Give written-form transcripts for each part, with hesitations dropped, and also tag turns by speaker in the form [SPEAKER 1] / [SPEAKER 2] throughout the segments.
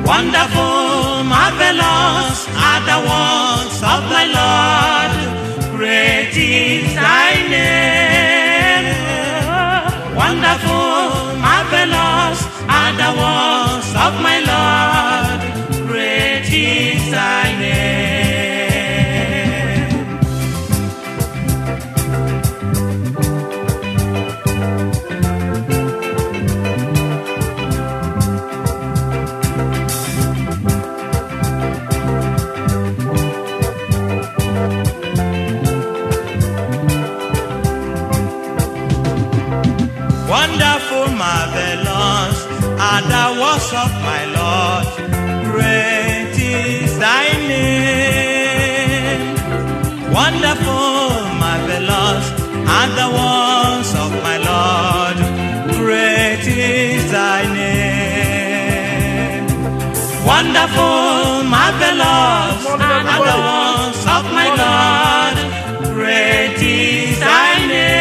[SPEAKER 1] Wonderful, marvelous are the works of my Lord. Great is thy name. Wonderful, marvelous are the works of my Lord. Great is thy name. Wonderful, marvelous are the works of my Lord. Great is thy name. Wonderful, marvelous are the works of my Lord. Great is thy name. Wonderful, marvelous are the works of my Lord. Great is thy name.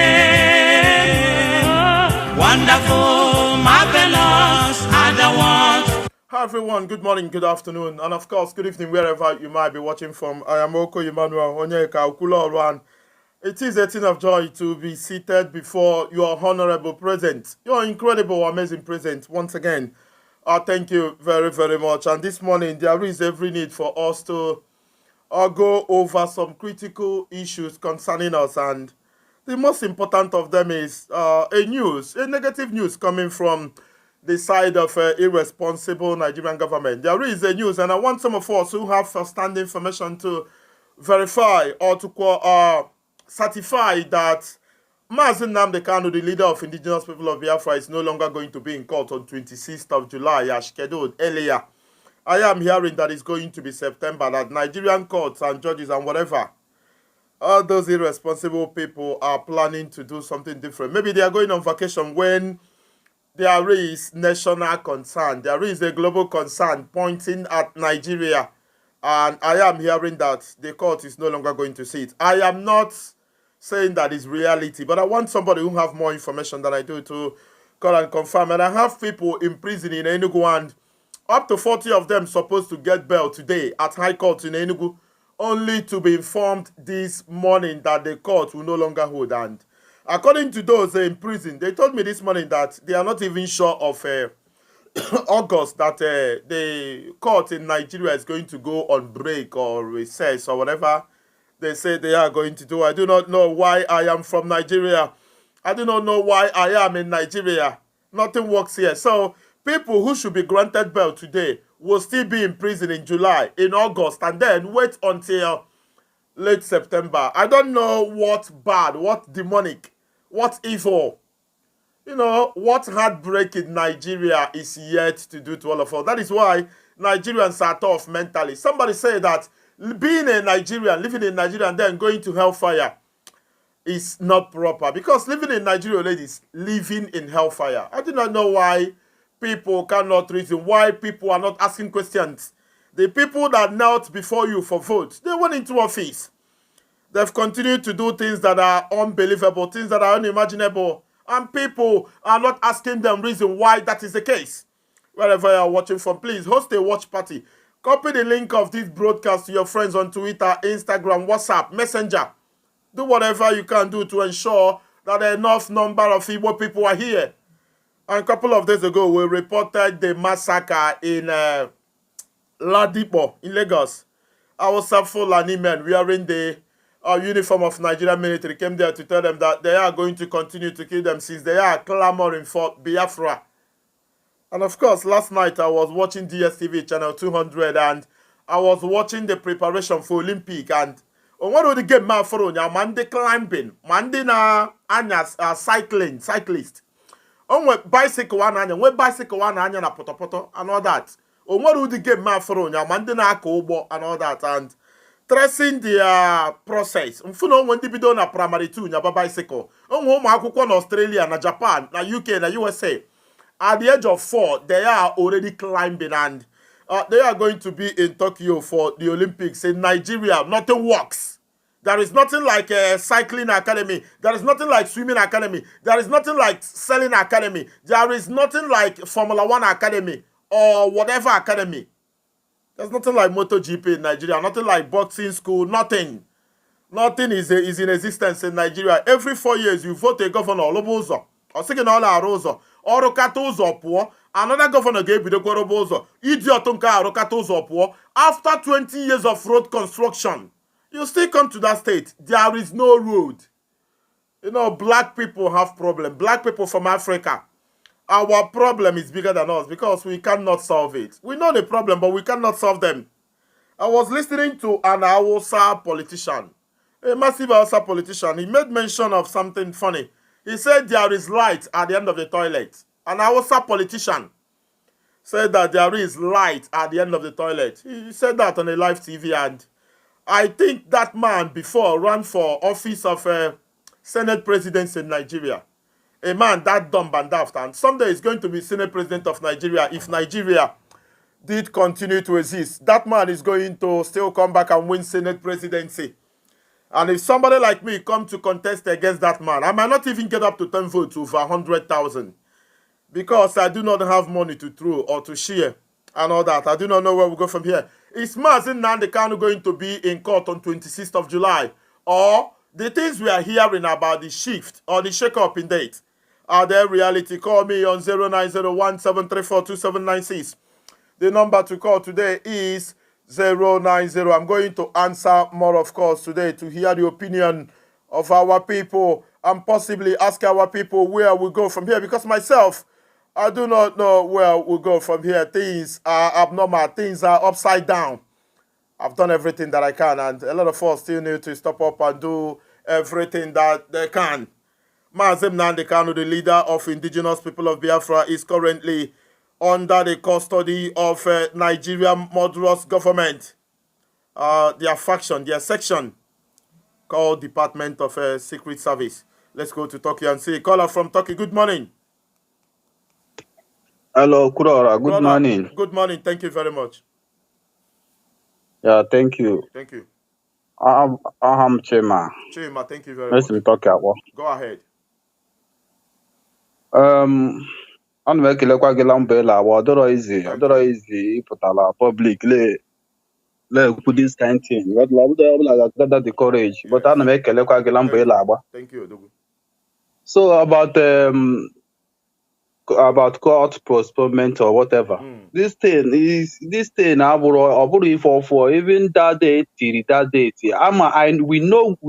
[SPEAKER 1] Wonderful, marvelous are the ones.
[SPEAKER 2] Hi everyone, good morning, good afternoon, and of course, good evening wherever you might be watching from. I am Oko Emmanuel Onyeka Ukulorwan. It is a thing of joy to be seated before your honorable present, your incredible, amazing present. Once again, thank you very, very much. And this morning, there is every need for us to go over some critical issues concerning us, and the most important of them is a negative news coming from the side of irresponsible Nigerian government. There is a news, and I want some of us who have first-hand information to verify or to certify that Mazi Nnamdi Kanu, the leader of indigenous people of Biafra, is no longer going to be in court on 26th of July as scheduled earlier. I am hearing that it's going to be September, that Nigerian courts and judges and whatever, all those irresponsible people are planning to do something different. Maybe they are going on vacation when there is national concern. There is a global concern pointing at Nigeria. And I am hearing that the court is no longer going to see it. I am not saying that is reality, but I want somebody who have more information than I do to call and confirm. And I have people in prison in Enugu, and up to 40 of them supposed to get bail today at High Court in Enugu, only to be informed this morning that the court will no longer hold. And according to those in prison, they told me this morning that they are not even sure of August, that the court in Nigeria is going to go on break or recess or whatever they say they are going to do. I do not know why I am from Nigeria. I do not know why I am in Nigeria. Nothing works here. So people who should be granted bail today will still be in prison in July, in August, and then wait until late September. I don't know what bad, what demonic, what evil, what heartbreak in Nigeria is yet to do to all of us. That is why Nigerians are tough mentally. Somebody said that being a Nigerian, living in Nigeria and then going to hellfire is not proper. Because living in Nigeria, ladies, living in hellfire. I do not know why people cannot reason, why people are not asking questions. The people that knelt before you for vote, they went into office. They've continued to do things that are unbelievable, things that are unimaginable, and people are not asking them reason why that is the case. Wherever you are watching from, please host a watch party. Copy the link of this broadcast to your friends on Twitter, Instagram, WhatsApp, Messenger. Do whatever you can do to ensure that enough number of Igbo people are here. And a couple of days ago, we reported the massacre in Ladipo in Lagos. Our Fulani men wearing the uniform of Nigerian military came there to tell them that they are going to continue to kill them since they are clamoring for Biafra. And of course, last night I was watching DSTV channel 200 and I was watching the preparation for Olympic, and one of the game man for Mande climbing, Mande na anyas cyclist. On bicycle one anya na potopoto and all that. On what would the game man for Mande na kobo and all that, and tracing the process. Mfuno when dibido na primary 2 nya bicycle. On home akwụkwọ na Australia, na Japan, na UK, na USA. At the age of 4, they are already climbing, and they are going to be in Tokyo for the Olympics. In Nigeria, nothing works. There is nothing like a cycling academy. There is nothing like swimming academy. There is nothing like selling academy. There is nothing like Formula 1 academy or whatever academy. There's nothing like MotoGP in Nigeria, nothing like boxing school, nothing. Nothing is in existence in Nigeria. Every 4 years, you vote a governor, Lobozo, or second all Arozo, or Rokatozo poor, another governor gave the Gorobozo, idiot Rokatozo poor. After 20 years of road construction, you still come to that state. There is no road. You know, black people have problem. Black people from Africa, our problem is bigger than us because we cannot solve it. We know the problem, but we cannot solve them. I was listening to an Hausa politician, a massive Hausa politician. He made mention of something funny. He said there is light at the end of the toilet. An Hausa politician said that there is light at the end of the toilet. He said that on a live TV, and I think that man before ran for office of Senate president in Nigeria. A man that dumb and daft, and someday is going to be Senate president of Nigeria if Nigeria did continue to exist. That man is going to still come back and win Senate presidency. And if somebody like me come to contest against that man, I might not even get up to 10 votes over 100,000 because I do not have money to throw or to share and all that. I do not know where we go from here. Is Mazi Nnamdi Kanu going to be in court on 26th of July? Or the things we are hearing about the shift or the shake-up in date, are there reality? Call me on 0901-734-2796. The number to call today is 090. I'm going to answer more, of course, today to hear the opinion of our people and possibly ask our people where we go from here. Because myself, I do not know where we go from here. Things are abnormal. Things are upside down. I've done everything that I can, and a lot of us still need to step up and do everything that they can. Mazi Nnamdi Kanu, the leader of indigenous people of Biafra, is currently under the custody of Nigerian murderous government. Their faction, their section, called Department of Secret Service. Let's go to Turkey and see. Caller from Turkey, good morning.
[SPEAKER 3] Hello, Kurora. Good
[SPEAKER 2] Brother,
[SPEAKER 3] morning.
[SPEAKER 2] good morning. Thank you very much.
[SPEAKER 3] Yeah, thank you.
[SPEAKER 2] Thank you.
[SPEAKER 3] Chema.
[SPEAKER 2] Chima, thank you very
[SPEAKER 3] Let's
[SPEAKER 2] much.
[SPEAKER 3] talk about.
[SPEAKER 2] Go ahead.
[SPEAKER 3] Ana m ekelekwa gị Lambela awa ọdọrọ izi ịpụtala public ekwu this kind thing. Ọbụla ga-agada the courage. But ana m ekelekwa gị Lambela agba.
[SPEAKER 2] Thank you, Odogu.
[SPEAKER 3] So about court postponement or whatever. This thing abụrụ ife ọfọ. Even that day we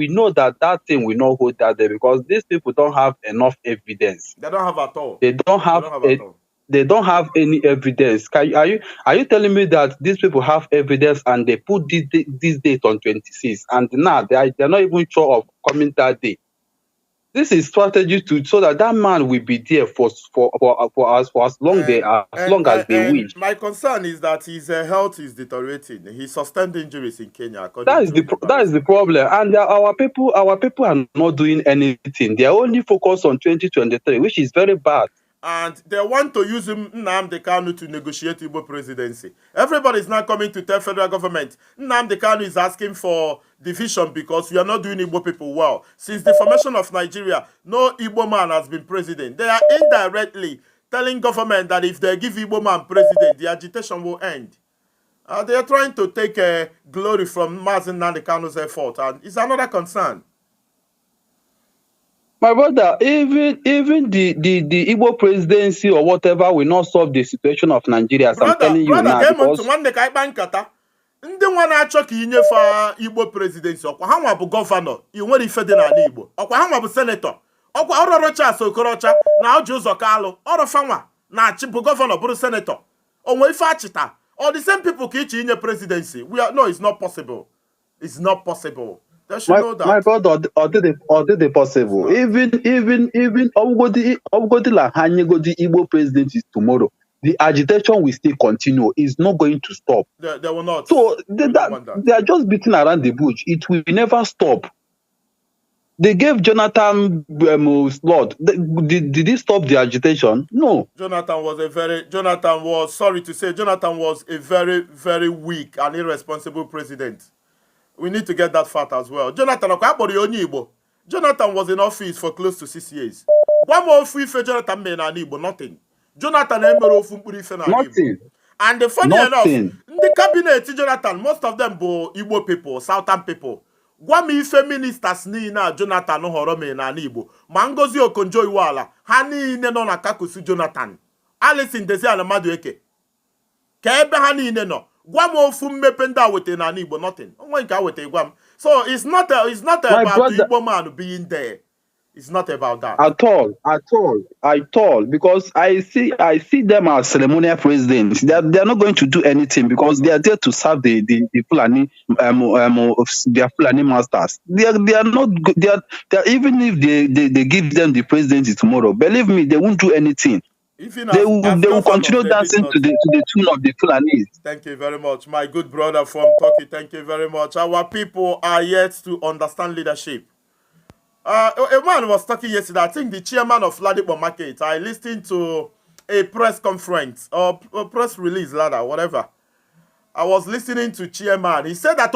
[SPEAKER 3] know that thing will not hold that day because these people don't have enough evidence.
[SPEAKER 2] They don't have at all.
[SPEAKER 3] They don't have any evidence. Are you telling me that these people have evidence and they put this date on 26 and now they're not even sure of coming that day? This is strategy so that man will be there for as long as they wish.
[SPEAKER 2] My concern is that his health is deteriorating. He sustained injuries in Kenya.
[SPEAKER 3] That is the problem, and our people are not doing anything. They are only focused on 2023, which is very bad.
[SPEAKER 2] And they want to use Nnamdi Kanu to negotiate Igbo presidency. Everybody is now coming to tell federal government, Nnamdi Kanu is asking for division because we are not doing Igbo people well. Since the formation of Nigeria, no Igbo man has been president. They are indirectly telling government that if they give Igbo man president, the agitation will end. They are trying to take glory from Mazi Nnamdi Kanu's effort, and it's another concern.
[SPEAKER 3] My brother, even the Igbo presidency or whatever will not solve the situation of Nigeria. As I'm telling you now, because
[SPEAKER 2] ndị nwa na-achọ ka inyefe Igbo presidency ọkwa ha nwa bụ gọvanọ inwere ife dị n'ala Igbo ọkwa ha nwa bụ senetọ ọkwa ọrọrọ Charles Okorocha na Ọjị Ụzọ Kalụ ọrọfa nwa na-achị bụ gọvanọ bụrụ senetọ onwe ife achịta all the same people ka iche inye presidency. No, it's not possible. It's not possible. They should know that.
[SPEAKER 3] My brother, or did it possible? Even Obgodila Hanyegodi Igbo presidency tomorrow, the agitation will still continue. It's not going to stop.
[SPEAKER 2] They will not.
[SPEAKER 3] So they are just beating around the bush. It will never stop. They gave Jonathan slot. Did he stop the agitation? No.
[SPEAKER 2] Jonathan was a very, very weak and irresponsible president. We need to get that fact as well. Jonathan was in office for close to 6 years. One more free for Jonathan made nothing. Jonathan
[SPEAKER 3] nothing.
[SPEAKER 2] And the funny enough, the cabinet Jonathan, most of them bo Igbo people, Southern people. Gwa mi ife ministers ni na Jonathan họrọ me na Igbo. Ma Ngozi Okonjo-Iweala, ha niile nọ na kakusu Jonathan. Alice Ndezi na mmadụ eke. Ka ebe ha niile nọ. Gwa m ofu mmepe ndị a wete na Igbo, nothing. Onwe nke a wete gwa m. So it's not about the Igbo man being there. It's not about that.
[SPEAKER 3] At all. Because I see them as ceremonial presidents. They are not going to do anything because they are there to serve the Fulani their Fulani masters. They are not. They are even if they give them the presidency tomorrow, believe me, they won't do anything. They will continue dancing to the tune of the Fulanis.
[SPEAKER 2] Thank you very much, my good brother from Turkey. Thank you very much. Our people are yet to understand leadership. A man was talking yesterday, I think the chairman of Ladipo Market. I listened to a press conference or a press release, rather, whatever. I was listening to chairman. He said that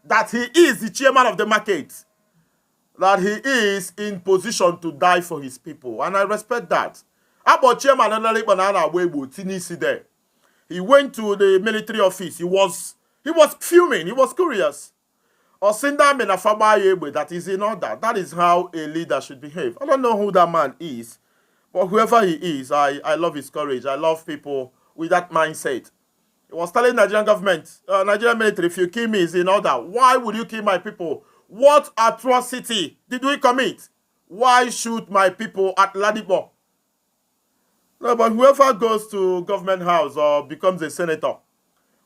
[SPEAKER 2] that he is the chairman of the market, that he is in position to die for his people, and I respect that. About chairman there, he went to the military office. He was fuming. He was curious. That is in order. That is how a leader should behave. I don't know who that man is, but whoever he is, I love his courage. I love people with that mindset. He was telling Nigerian government, Nigerian military, if you kill me, is in order. Why would you kill my people? What atrocity did we commit? Why shoot my people at Ladipo? No, but whoever goes to government house or becomes a senator,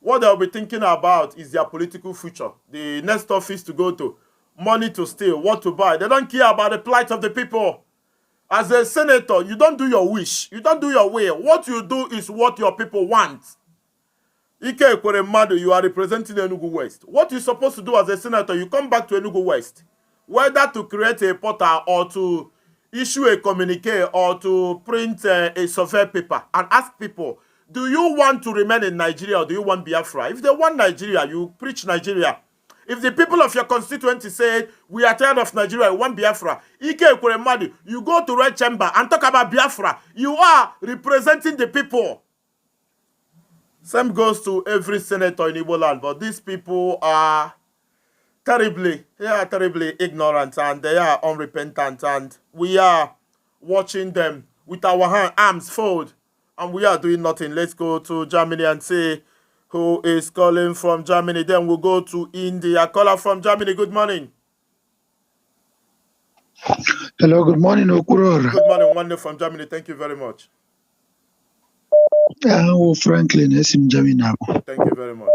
[SPEAKER 2] what they'll be thinking about is their political future, the next office to go to, money to steal, what to buy. They don't care about the plight of the people. As a senator, you don't do your wish. You don't do your way. What you do is what your people want. Ike Ekweremadu, you are representing Enugu West. What you're supposed to do as a senator, you come back to Enugu West, whether to create a portal or to issue a communique or to print a survey paper and ask people, do you want to remain in Nigeria or do you want Biafra? If they want Nigeria, you preach Nigeria. If the people of your constituency say, we are tired of Nigeria, we want Biafra, Ike Ekweremadu, you go to Red Chamber and talk about Biafra. You are representing the people. Same goes to every senator in Igbo land, but these people are terribly ignorant and they are unrepentant, and we are watching them with our arms folded. And we are doing nothing. Let's go to Germany and see who is calling from Germany. Then we'll go to India. Caller from Germany, good morning.
[SPEAKER 4] Hello, good morning, Okuror.
[SPEAKER 2] Good morning, one from Germany. Thank you very much.
[SPEAKER 4] Franklin, in Germany.
[SPEAKER 2] Thank you very much.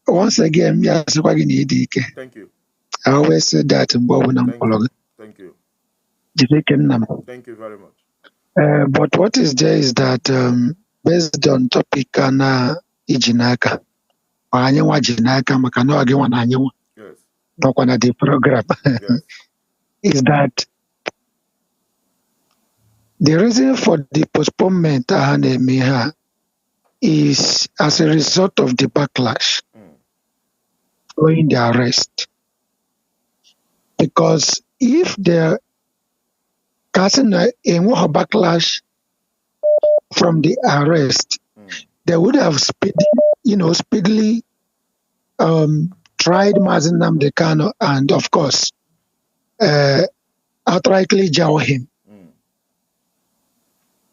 [SPEAKER 4] Once again,
[SPEAKER 2] thank you.
[SPEAKER 4] I always said that in
[SPEAKER 2] Thank you.
[SPEAKER 4] Thank
[SPEAKER 2] you very much.
[SPEAKER 4] But what is there is that based on topic na ijinaka, anyewa jinaka makano agewa na anyewa.
[SPEAKER 2] Yes.
[SPEAKER 4] Dokwana the program.
[SPEAKER 2] Yes.
[SPEAKER 4] Is that the reason for the postponement is as a result of the backlash following the arrest. Because if the casting a backlash from the arrest, they would have speedily tried Mazi Nnamdi Kanu and, of course, outrightly jail him.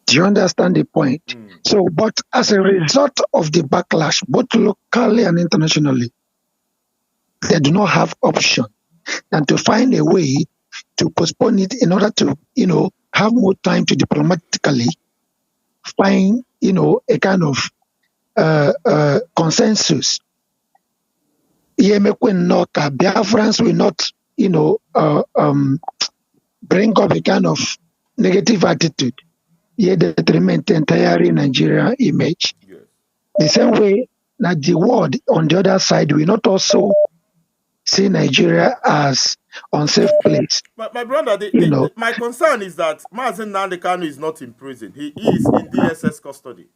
[SPEAKER 4] Do you understand the point? So, but as a result of the backlash, both locally and internationally, they do not have option than to find a way to postpone it in order to, have more time to diplomatically find, a kind of consensus. Biafrans will not, bring up a kind of negative attitude. That remain the entire Nigeria image.
[SPEAKER 2] Yes.
[SPEAKER 4] The same way that the world on the other side will not also see Nigeria as unsafe place.
[SPEAKER 2] My brother, my concern is that Mazi Nnamdi Kanu is not in prison. He is in DSS custody.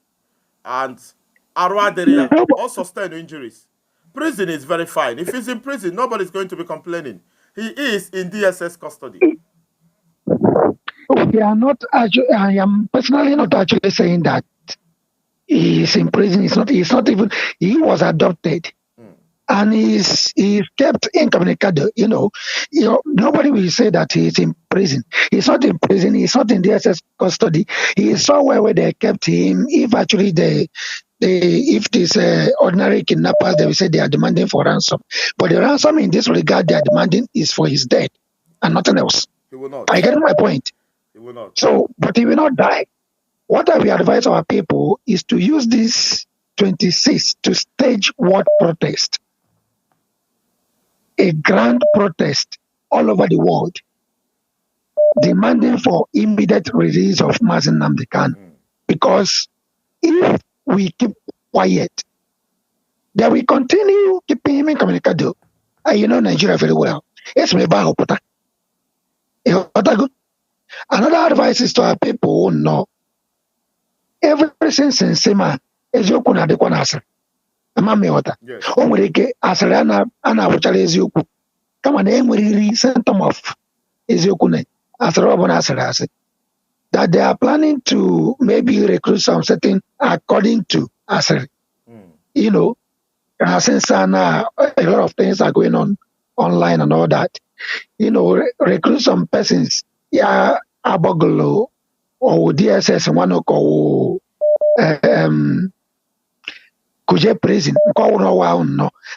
[SPEAKER 2] And Arwa Deria also sustained injuries. Prison is very fine. If he's in prison, nobody's going to be complaining. He is in DSS custody.
[SPEAKER 4] We are not actually, I am personally not actually saying that he is in prison. He's not even, he was adopted. And he's kept incommunicado. Nobody will say that he's in prison. He's not in prison. He's not in DSS custody. He is somewhere where they kept him. If actually if this ordinary kidnappers, they will say they are demanding for ransom. But the ransom in this regard they are demanding is for his death and nothing else.
[SPEAKER 2] He will not.
[SPEAKER 4] I get my point.
[SPEAKER 2] He will not.
[SPEAKER 4] So, but he will not die. What I will advise our people is to use this 26 to stage what protest? A grand protest all over the world demanding for immediate release of Mazi Nnamdi Kanu. Because if we keep quiet, then we continue keeping him incommunicado. And you know Nigeria very well. Another advice is to our people who know everything since man is your kuna de kwanasa.
[SPEAKER 2] Yes.
[SPEAKER 4] O nwere ike asịrị a na-abụchara eziokwu kama na enweriri symptom of eziokwu na asịrị ọbụla asịrị asị, that they are planning to maybe recruit some certain according to asịrị. Since now a lot of things are going on online and all that, recruit some persons, abogolo or DSS one Kuje prison,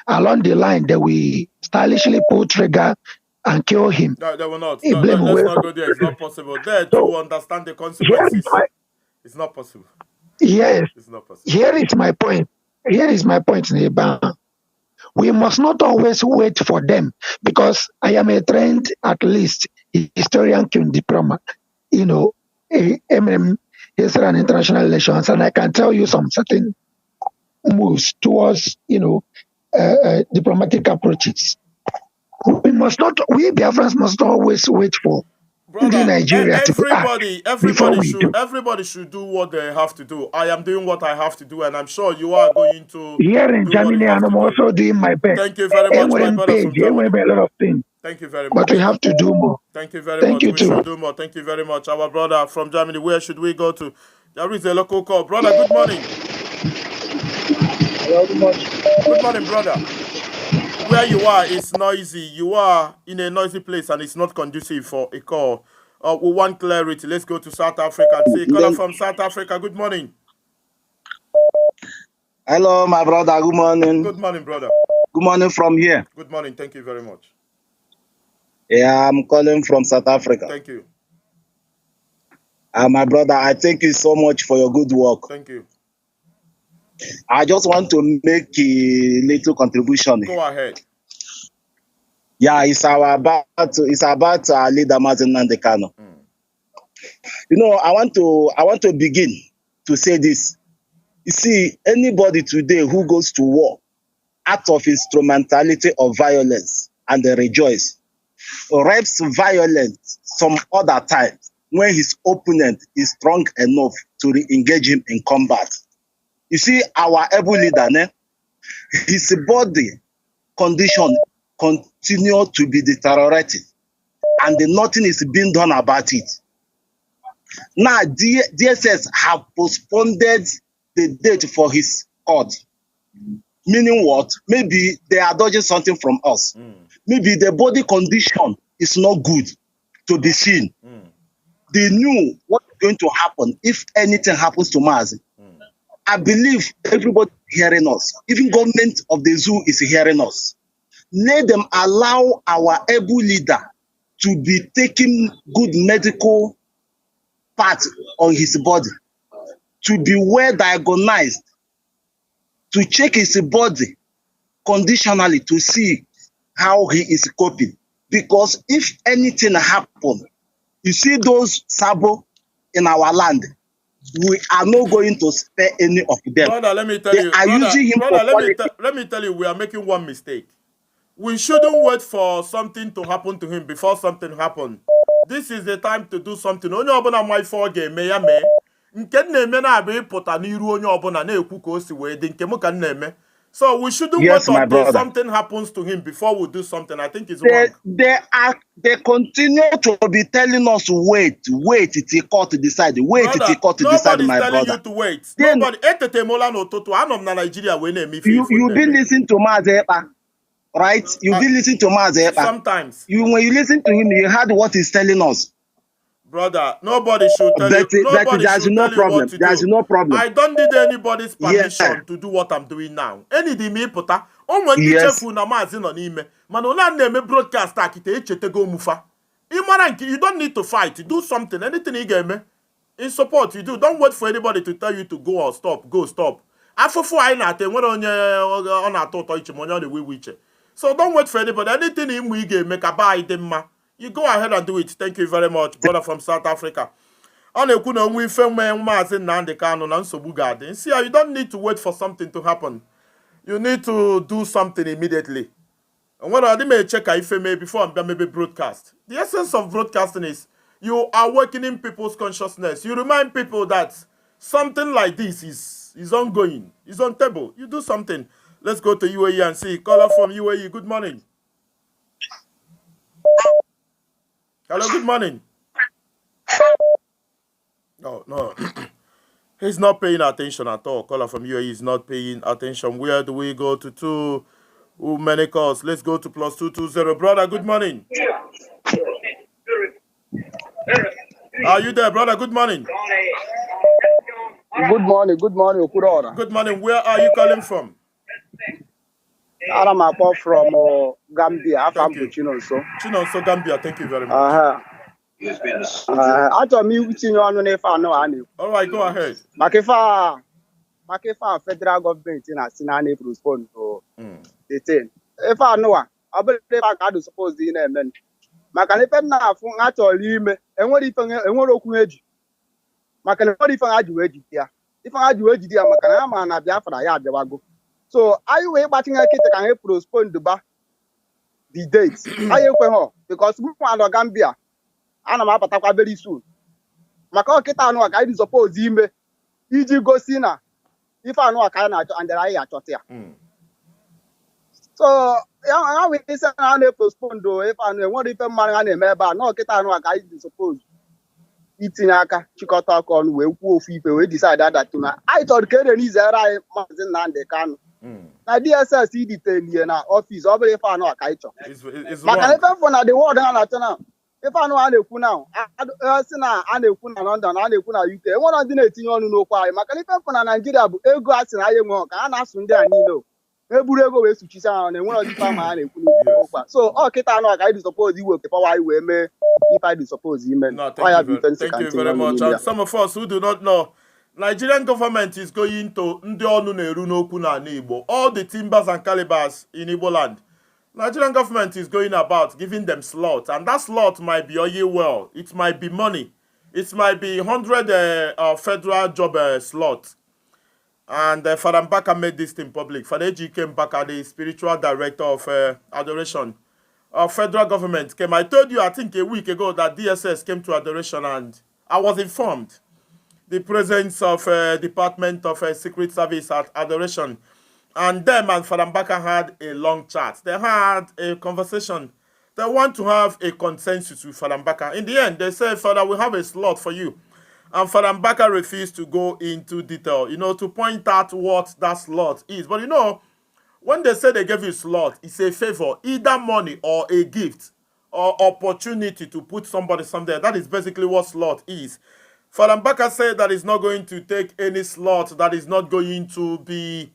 [SPEAKER 4] along the line that we stylishly pull trigger and kill him.
[SPEAKER 2] No, they will not. No, let's not go there. It's not possible. There to understand the consequences. It's not possible.
[SPEAKER 4] Yes.
[SPEAKER 2] It's not possible.
[SPEAKER 4] Here is my point. Neighbor. We must not always wait for them, because I am a trained, at least, historian diplomat, history and international relations, and I can tell you some certain moves towards, diplomatic approaches. We Biafrans must always wait for Nigeria
[SPEAKER 2] everybody should do what they have to do. I am doing what I have to do, and I'm sure you are going to.
[SPEAKER 4] Here in Germany, and I'm also doing my best.
[SPEAKER 2] Thank you very much, my brother from Germany.
[SPEAKER 4] A lot of things.
[SPEAKER 2] Thank you very much.
[SPEAKER 4] But we have to do more.
[SPEAKER 2] Thank you very much. We should do more. Thank you very much. Our brother from Germany, where should we go to? There is a local call. Brother, good morning.
[SPEAKER 5] Hello, good morning.
[SPEAKER 2] Good morning, brother. Where you are is noisy. You are in a noisy place and it's not conducive for a call. We want clarity. Let's go to South Africa and see. Caller from South Africa. Good morning.
[SPEAKER 5] Hello, my brother. Good morning.
[SPEAKER 2] Good morning, brother.
[SPEAKER 5] Good morning from here.
[SPEAKER 2] Good morning. Thank you very much.
[SPEAKER 5] Yeah, I'm calling from South Africa.
[SPEAKER 2] Thank you.
[SPEAKER 5] My brother, I thank you so much for your good work.
[SPEAKER 2] Thank you.
[SPEAKER 5] I just want to make a little contribution.
[SPEAKER 2] Go ahead.
[SPEAKER 5] Yeah, it's about our leader Mazi Nnamdi Kanu. I want to begin to say this. You see, anybody today who goes to war out of instrumentality of violence and they rejoice, reps violence some other times when his opponent is strong enough to re-engage him in combat. You see, our able leader, his body condition continue to be deteriorating, and nothing is being done about it. Now, DSS have postponed the date for his court. Meaning what? Maybe they are dodging something from us. Maybe the body condition is not good to be seen. They knew what is going to happen if anything happens to Mazi. I believe everybody hearing us, even government of the zoo is hearing us. Let them allow our able leader to be taking good medical part on his body, to be well diagnosed, to check his body conditionally to see how he is coping. Because if anything happens, you see those Sabo in our land, we are not going to spare any of them.
[SPEAKER 2] Brother, let me tell
[SPEAKER 5] they
[SPEAKER 2] you.
[SPEAKER 5] are
[SPEAKER 2] Brother,
[SPEAKER 5] using him
[SPEAKER 2] brother,
[SPEAKER 5] for
[SPEAKER 2] let me tell you, we are making one mistake. We shouldn't wait for something to happen to him before something happens. This is the time to do something. Onye ọbụla my for game ya mee. Nke na-eme na abịa ịpụta n'iru onye ọbụla na-ekwu ka o si wee dị nke m ka na-eme. So we shouldn't
[SPEAKER 5] Yes,
[SPEAKER 2] wait
[SPEAKER 5] my
[SPEAKER 2] until
[SPEAKER 5] brother.
[SPEAKER 2] something happens to him before we do something. I think it's wrong.
[SPEAKER 5] They continue to be telling us wait till court to decide. Wait till
[SPEAKER 2] Brother,
[SPEAKER 5] court to decide,
[SPEAKER 2] nobody's
[SPEAKER 5] my
[SPEAKER 2] telling
[SPEAKER 5] brother.
[SPEAKER 2] you to wait.
[SPEAKER 5] Then
[SPEAKER 2] Nobody. Etete mola no toto. Anom na Nigeria we na
[SPEAKER 5] you been listening to Mazi, right? You been listening to Mazi.
[SPEAKER 2] Sometimes.
[SPEAKER 5] When you listen to him, you heard what he's telling us.
[SPEAKER 2] Brother, nobody should tell you. Nobody
[SPEAKER 5] there's
[SPEAKER 2] should
[SPEAKER 5] no
[SPEAKER 2] tell you what
[SPEAKER 5] problem.
[SPEAKER 2] to
[SPEAKER 5] There's
[SPEAKER 2] do.
[SPEAKER 5] no problem.
[SPEAKER 2] I don't need anybody's permission
[SPEAKER 5] Yeah.
[SPEAKER 2] to do what I'm doing now. Any di me puta. Onwe ndị
[SPEAKER 5] Yes.
[SPEAKER 2] chefu na Mazi nọ n'ime. Mana ona na-eme broadcast akite echetego mufa. Ịmara nke you don't need to fight. Do something. Anything ị ga-eme. In support you do. Don't wait for anybody to tell you to go or stop. Go stop. Afụfụ anyị na-ata enwere onye ọ na-atọ ụtọ iche ma onye ọ na-ewe iche. So don't wait for anybody. Anything ịmụ ị ga-eme ka ba anyị dị mma. You go ahead and do it. Thank you very much, brother from South Africa. On a kuna onwe ife Mazi Nnamdi Kanu na nsogbu ga-adị. See, you don't need to wait for something to happen. You need to do something immediately. And when I may check ife me before I'm maybe broadcast. The essence of broadcasting is you are awakening people's consciousness. You remind people that something like this is ongoing, is on table. You do something. Let's go to UAE and see. Caller from UAE. Good morning. Hello, good morning. No. He's not paying attention at all. Caller from UAE is not paying attention. Where do we go to? Too many calls. Let's go to +220. Brother, good morning. Are you there, brother? Good morning.
[SPEAKER 6] Good morning, Okurora.
[SPEAKER 2] Good morning. Where are you calling from?
[SPEAKER 6] I'm from Gambia.
[SPEAKER 2] Thank you. Chinonso, Gambia. Thank you very much.
[SPEAKER 6] Achọrọ m itinye ọnụ n'ife anọ a na-ekwu.
[SPEAKER 2] All right, go ahead.
[SPEAKER 6] Maka ife a federal gọọmenti na-asị na a na-respond to the thing. Ife anọ a, ọ bụrụ ife a ka a dị suppose ị na-eme. Maka na ife nna afụ ha chọrọ ime, enwere okwu eji. Maka na enwere ife ha ji wee jide ya. Ife ha ji wee jide ya maka na ha ma na Biafra ya abịawago. So anyị wee gbatinye nkịtị ka ha postpone ba the date. Anyị ekweghị because mụ nọ Gambia. Ana m abatakwa very soon. Maka ọkịta anụ a ka anyị suppose ime iji gosi na ife anụ a ka anyị na-achọ and anyị achọta ya. So ya wee isi na na-postpone do ife anụ enwere ife mmadụ ha na-eme ebe a na ọkịta anụ a ka anyị suppose itinye aka chịkọta aka ọnụ wee kwuo ofu ife wee decide adatu na anyị chọrọ ka n'izere anyị Mazi Nnamdi Kanu na DSS iditelie na ọfịs ọ bụrụ ife anụ a ka anyị chọrọ. Maka ife mfụ na the world ha na-achọ na ife anụ a na-ekwu na si na a na-ekwu na London a na-ekwu na UK enwere ndị na-etinye ọnụ n'okwu anyị maka na ife mfụ na Naijiria bụ ego a sị na anyị enweghị ka a na-asụ ndị a niile eburu ego wee suchisi ahụ na enwere ọdịfe ama a na-ekwu n'okwu a. So ọkịta anụ a ka anyị dị suppose iwepụ pawa anyị wee mee ife anyị dị suppose ime.
[SPEAKER 2] Thank you very much. And some of us who do not know, Nigerian government is going to ndị ọnụ na-eru n'okwu n'ala Igbo. All the timbers and calibers in Igbo land. Nigerian government is going about giving them slots, and that slot might be oil well, it might be money, it might be 100 federal job slot. And Father Mbaka made this in public. Father Ejike Mbaka, the spiritual director of Adoration, federal government came. I told you, I think a week ago, that DSS came to Adoration, and I was informed the presence of Department of Secret Service at Adoration. And them and Father Mbaka had a long chat. They had a conversation. They want to have a consensus with Father Mbaka. In the end, they said, Father, we have a slot for you. And Father Mbaka refused to go into detail, to point out what that slot is. But when they say they gave you a slot, it's a favor, either money or a gift or opportunity to put somebody somewhere. That is basically what slot is. Father Mbaka said that he's not going to take any slot that is not going to be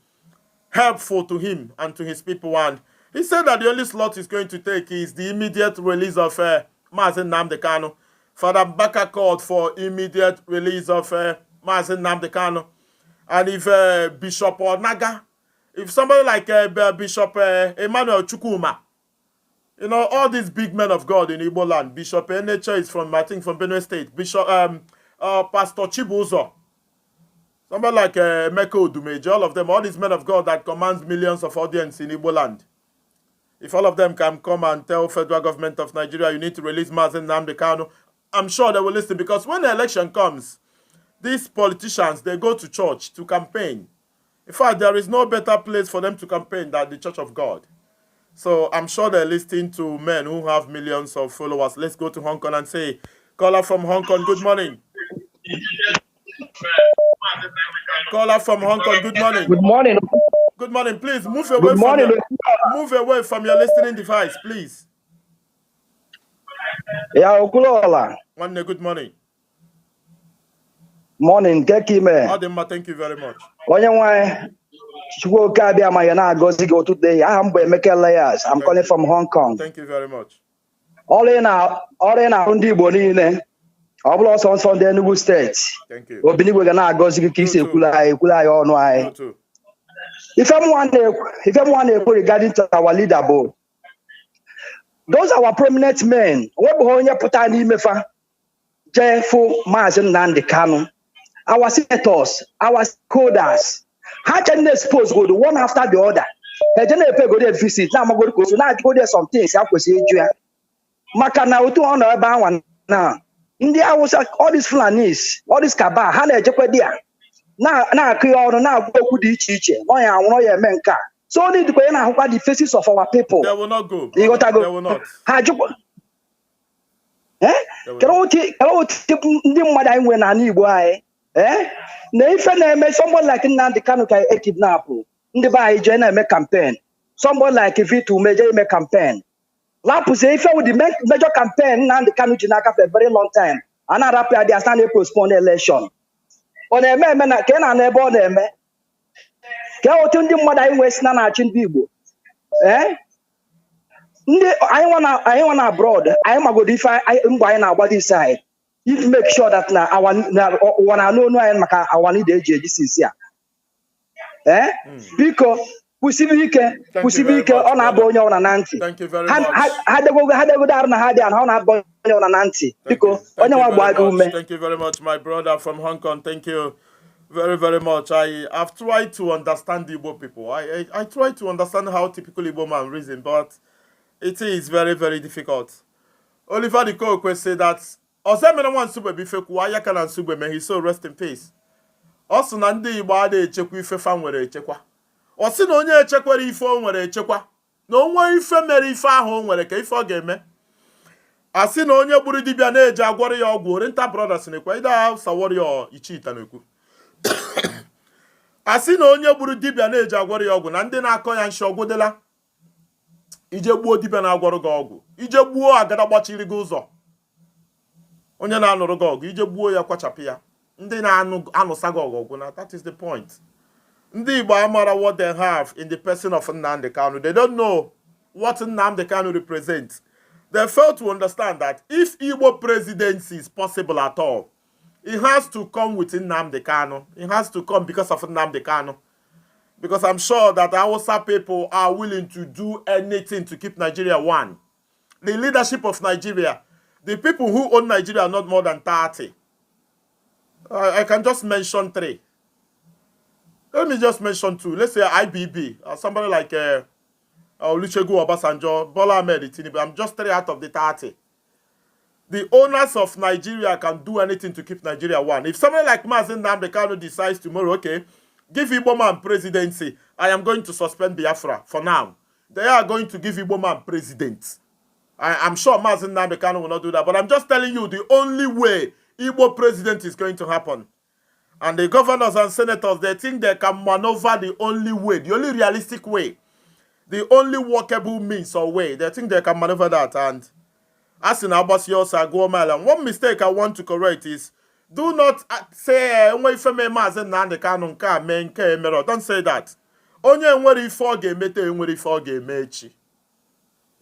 [SPEAKER 2] helpful to him and to his people. And he said that the only slot he's going to take is the immediate release of Mazi Nnamdi Kanu. Father Mbaka called for immediate release of Mazi Nnamdi Kanu. And if Bishop Onaga, if somebody like Bishop Emmanuel Chukwuma, all these big men of God in Igbo land, Bishop Eneche is from, I think, from Benue State, Bishop Pastor Chibuzo, somebody like Meko Odumeji, all of them, all these men of God that commands millions of audience in Igbo land. If all of them can come and tell federal government of Nigeria, you need to release Mazi Nnamdi Kanu, I'm sure they will listen, because when the election comes, these politicians, they go to church to campaign. In fact, there is no better place for them to campaign than the Church of God. So I'm sure they're listening to men who have millions of followers. Let's go to Hong Kong and say, caller from Hong Kong, good morning. Caller from Hong Kong, good morning.
[SPEAKER 7] Good morning.
[SPEAKER 2] Good morning. Please move away
[SPEAKER 7] Good morning.
[SPEAKER 2] move away from your listening device, please.
[SPEAKER 7] Yeah, Okulola.
[SPEAKER 2] One day, good morning.
[SPEAKER 7] Morning, Kekime.
[SPEAKER 2] Adema, thank you very much.
[SPEAKER 7] I'm calling from Hong Kong.
[SPEAKER 2] Thank you very much.
[SPEAKER 7] All in our Undi Bonine. All also on the Enugu State.
[SPEAKER 2] Thank you.
[SPEAKER 7] Obinigo Gana Gozi Kisi Kulai on why. If I'm regarding to our leader board, those are our prominent men. What Bohonia Putani Mefa, Jeffo Mazi Nnamdi Kanu, our senators, our coders. How can they suppose go to one after the other? And then they go there visit. Now I'm going to go. So now I go there some things. I could say, Makana Utu on the one now. India was all these Fulanis, all these Kaba, Hana Jepedia. Now, Creole, now go to each menka. So need to go in and the faces of our people.
[SPEAKER 2] They will not go.
[SPEAKER 7] They got to go.
[SPEAKER 2] They will not.
[SPEAKER 7] Someone like Nnamdi Kanu can kidnap. Make campaign. Someone like Vitu Major make campaign. Lapu say if I would make major campaign Nnamdi Kanu Jinaka for a very long time. Another player they are standing postpone the election. On a man can I never them. Can tell them what I West Nana Chinbibu. I wanna abroad. I am a good if I am buying our body side. If make sure that now I want I want the this is here. Because Pusibike on Abonya on Nanti.
[SPEAKER 2] Thank you very much.
[SPEAKER 7] Had to go down and on Abonya on Nanti. Because
[SPEAKER 2] thank you very much, my brother from Hong Kong. Thank you very, very much. I've tried to understand the Igbo people. I try to understand how typical Igbo man reason, but it is very, very difficult. Oliver the Coke said that Osemena wants to be Feku, Ayakan and Sube, he so rest in peace. Also, Nandi Ibade Chekwi Fefan were a Chekwa. Or sin only a Chekwari phone were a Chekwa. No one family far home where a K4 game. I seen only Buridibane, Jaguari or Gorenta brothers in a Quaida house, a warrior, Ichitanuku. I seen only Buridibane, Jaguari or Gunandina Koyan Shogodela. Ijebu Dibana Gorogogu. Ijebu Agadabachi Gozo. Onye na anụrụ gị ọgụ ije gbuo ya kwachapịa ndị na-anụsa gị ọgụ that is the point. Ndị Igbo amara what they have in the person of Nnamdi Kanu. They don't know what Nnamdi Kanu represents. They fail to understand that if Igbo presidency is possible at all, it has to come with Nnamdi Kanu. It has to come because of Nnamdi Kanu. Because I'm sure that Hausa people are willing to do anything to keep Nigeria one. The leadership of Nigeria, the people who own Nigeria are not more than 30. I can just mention 3. Let me just mention 2. Let's say IBB, somebody like Olusegun Obasanjo, Bola Ahmed Tinubu. I'm just 3 out of the 30. The owners of Nigeria can do anything to keep Nigeria one. If somebody like Mazi Nnamdi Kanu decides tomorrow, okay, give Igbo man presidency, I am going to suspend Biafra for now. They are going to give Igbo man president. I'm sure Mazi Nnamdi Kanu will not do that, but I'm just telling you the only way Igbo president is going to happen. And the governors and senators, they think they can maneuver the only way, the only realistic way, the only workable means or way. They think they can maneuver that. And as in Abbas Yosa, go mile. And one mistake I want to correct is, do not say, don't say that.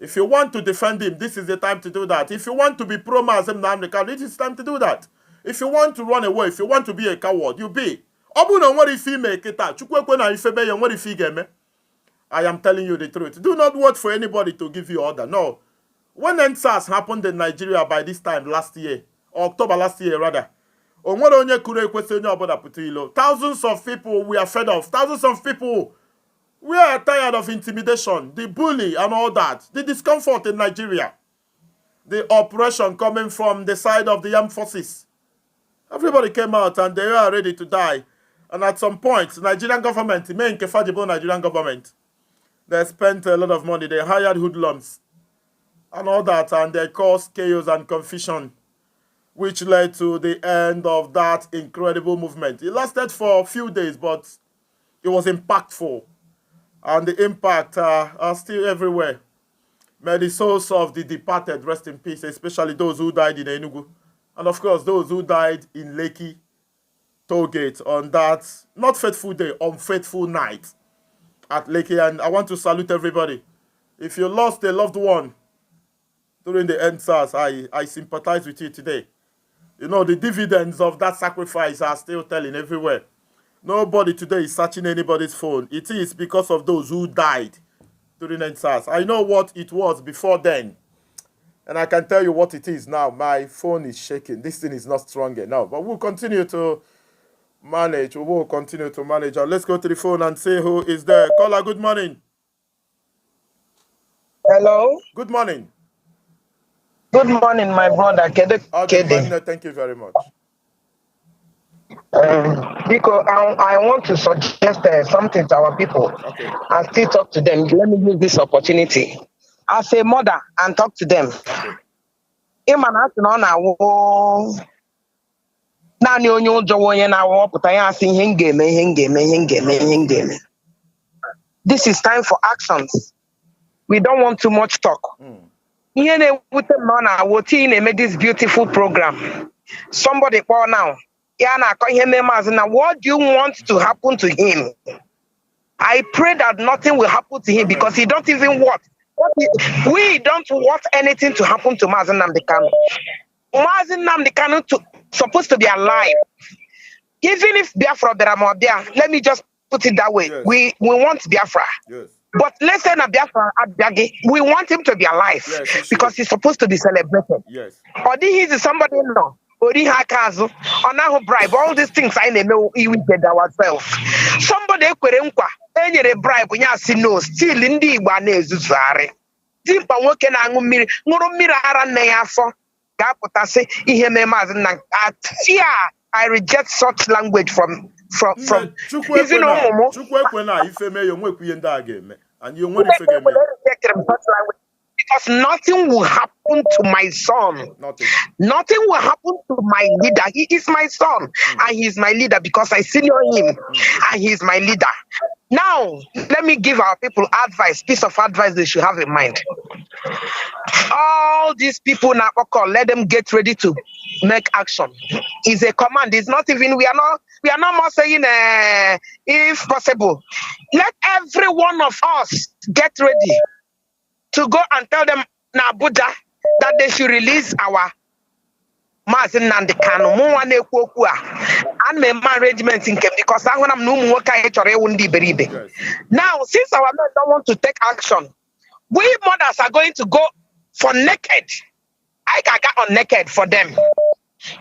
[SPEAKER 2] If you want to defend him, this is the time to do that. If you want to be pro-Mazi Nnamdi Kanu, it is time to do that. If you want to run away, if you want to be a coward, you be. I am telling you the truth. Do not wait for anybody to give you order. No. When NSAS happened in Nigeria by this time last year, or October last year rather, thousands of people we are fed of. Thousands of people we are tired of intimidation, the bully and all that, the discomfort in Nigeria, the oppression coming from the side of the armed forces. Everybody came out and they are ready to die. And at some point, Nigerian government, Nigerian government, they spent a lot of money. They hired hoodlums and all that, and they caused chaos and confusion, which led to the end of that incredible movement. It lasted for a few days, but it was impactful. And the impact are still everywhere. May the souls of the departed rest in peace, especially those who died in Enugu. And of course, those who died in Lekki Tollgate on that not faithful day, unfaithful night at Lekki. And I want to salute everybody. If you lost a loved one during the EndSARS, I sympathize with you today. You know, the dividends of that sacrifice are still telling everywhere. Nobody today is searching anybody's phone. It is because of those who died during EndSARS. I know what it was before then, and I can tell you what it is now. My phone is shaking. This thing is not strong enough, but we'll continue to manage. We will continue to manage. Let's go to the phone and see who is there. Caller, good morning.
[SPEAKER 8] Hello.
[SPEAKER 2] Good morning.
[SPEAKER 8] Good morning, my brother.
[SPEAKER 2] Good morning. Thank you very much.
[SPEAKER 8] Because I want to suggest something to our people.
[SPEAKER 2] Okay.
[SPEAKER 8] And still talk to them. Let me use this opportunity. As a mother, and talk to them.
[SPEAKER 2] Okay.
[SPEAKER 8] This is time for actions. We don't want too much talk. This beautiful program. Somebody call now. What do you want to happen to him? I pray that nothing will happen to him because he don't even want. We don't want anything to happen to Mazi Nnamdi Kanu. Mazi Nnamdi Kanu supposed to be alive. Even if Biafra there, let me just put it that way. Yes. We want Biafra. Yes. But let's say Biafra we want him to be alive, yes, because he's supposed to be celebrated. Yes. Or he's somebody no. Or he bribe. All these things I know we did ourselves. Somebody any bribe when you see no still in the Ibanez. Dimpa woke na miri ara na ya so ga puta say ihe me Mazi na I reject such language from even no because nothing will happen to my son. Nothing will happen to my leader. He is my son, and he is my leader because I senior him, and he is my leader. Now, let me give our people piece of advice they should have in mind. All these people now, let them get ready to make action. It's a command. It's not even, we are not more saying, if possible. Let every one of us get ready to go and tell them na Abuja that they should release our Mazi Nnamdi Kanu. And my arrangement in because I want to now, since our men don't want to take action, we mothers are going to go for naked. I got on naked for them.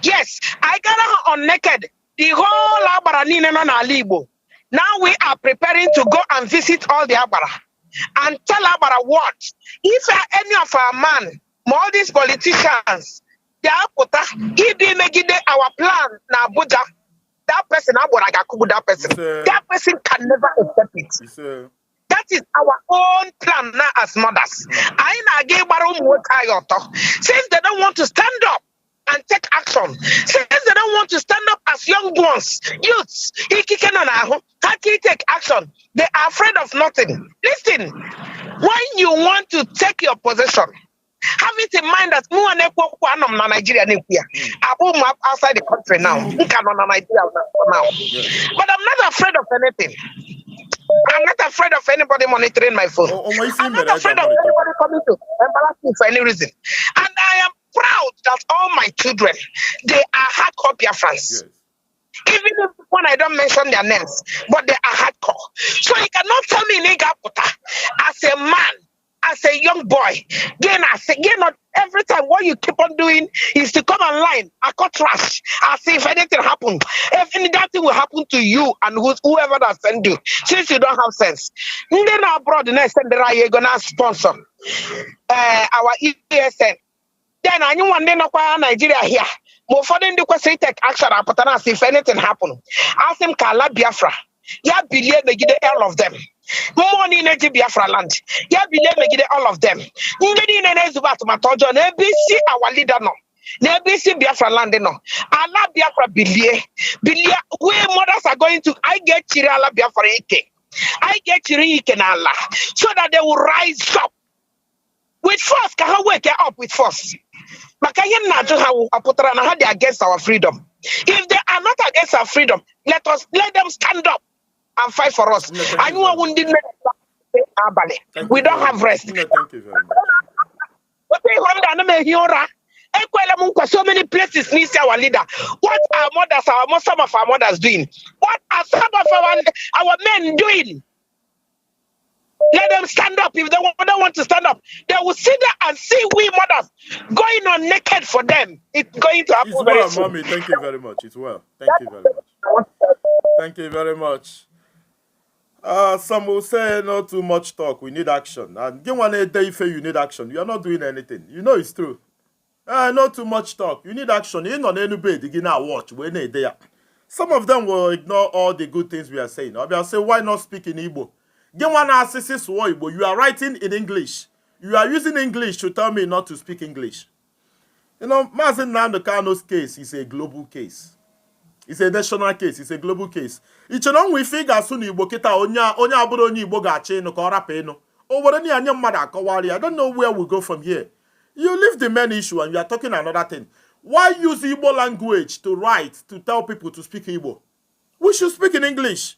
[SPEAKER 8] Yes, I got on naked. The whole Abaranine on Alibo. Now we are preparing to go and visit all the Abara and tell Abara what? If any of our man, all these politicians, they are put our plan na Abuja. That person, that person can never accept it. That is our own plan now as mothers. Since they don't want to stand up and take action, since they don't want to stand up as young ones, youths, how can you take action? They are afraid of nothing. Listen, when you want to take your possession, have it in mind that Nigeria outside the country now. But I'm not afraid of anything. I'm not afraid of anybody monitoring my phone. I'm not afraid of anybody coming to embarrass me for any reason. And I am proud that all my children, they are hardcore Biafrans. Yes. Even if when I don't mention their names, but they are hardcore. So you cannot tell me as a man, as a young boy, not every time what you keep on doing is to come online, I got trash, as if anything happened. If that thing will happen to you and whoever that send you, since you don't have sense. Then abroad, the next time you're gonna sponsor our ESN. Then I knew one day Nigeria here. Mo for them the take action and if anything happen. Ask him Kala Biafra. Ya believe me get all of them. Money in Biafra land. Ya believe me get all of them. Ngedi in Ezuba to Matojo, NBC our leader no. NBC Biafra land no. Allah Biafra believe. Believe we mothers are going to I get Chirala Biafra Ike. I get Chiri in Allah. So that they will rise up. With force, can I wake up with force? But can you not how they against our freedom? If they are not against our freedom, let them stand up and fight for us. I know we don't have rest.
[SPEAKER 2] Thank you very much.
[SPEAKER 8] So many places need our leader. What are some of our mothers doing? What are some of our men doing? Let them stand up. If they don't want to stand up, they will sit there and see we mothers going on naked for them. It's going to happen very soon.
[SPEAKER 2] Mommy. Thank you very much. It's well. Thank you very much. Thank you very much. Some will say not too much talk. We need action. And give one day if you need action. You are not doing anything. You know it's true. Not too much talk. You need action. You not any bed. You now watch. When they there. Some of them will ignore all the good things we are saying. Or they'll say, why not speak in Igbo? You are writing in English. You are using English to tell me not to speak English. You know, Mazi Nnamdi case is a global case. It's a national case. It's a global case. It's a long we figure soon Igbo kita onya aburo ni Igbo gache no kora peno. Over ni anya mada kawari. I don't know where we go from here. You leave the main issue and you are talking another thing. Why use Igbo language to write to tell people to speak Igbo? We should speak in English.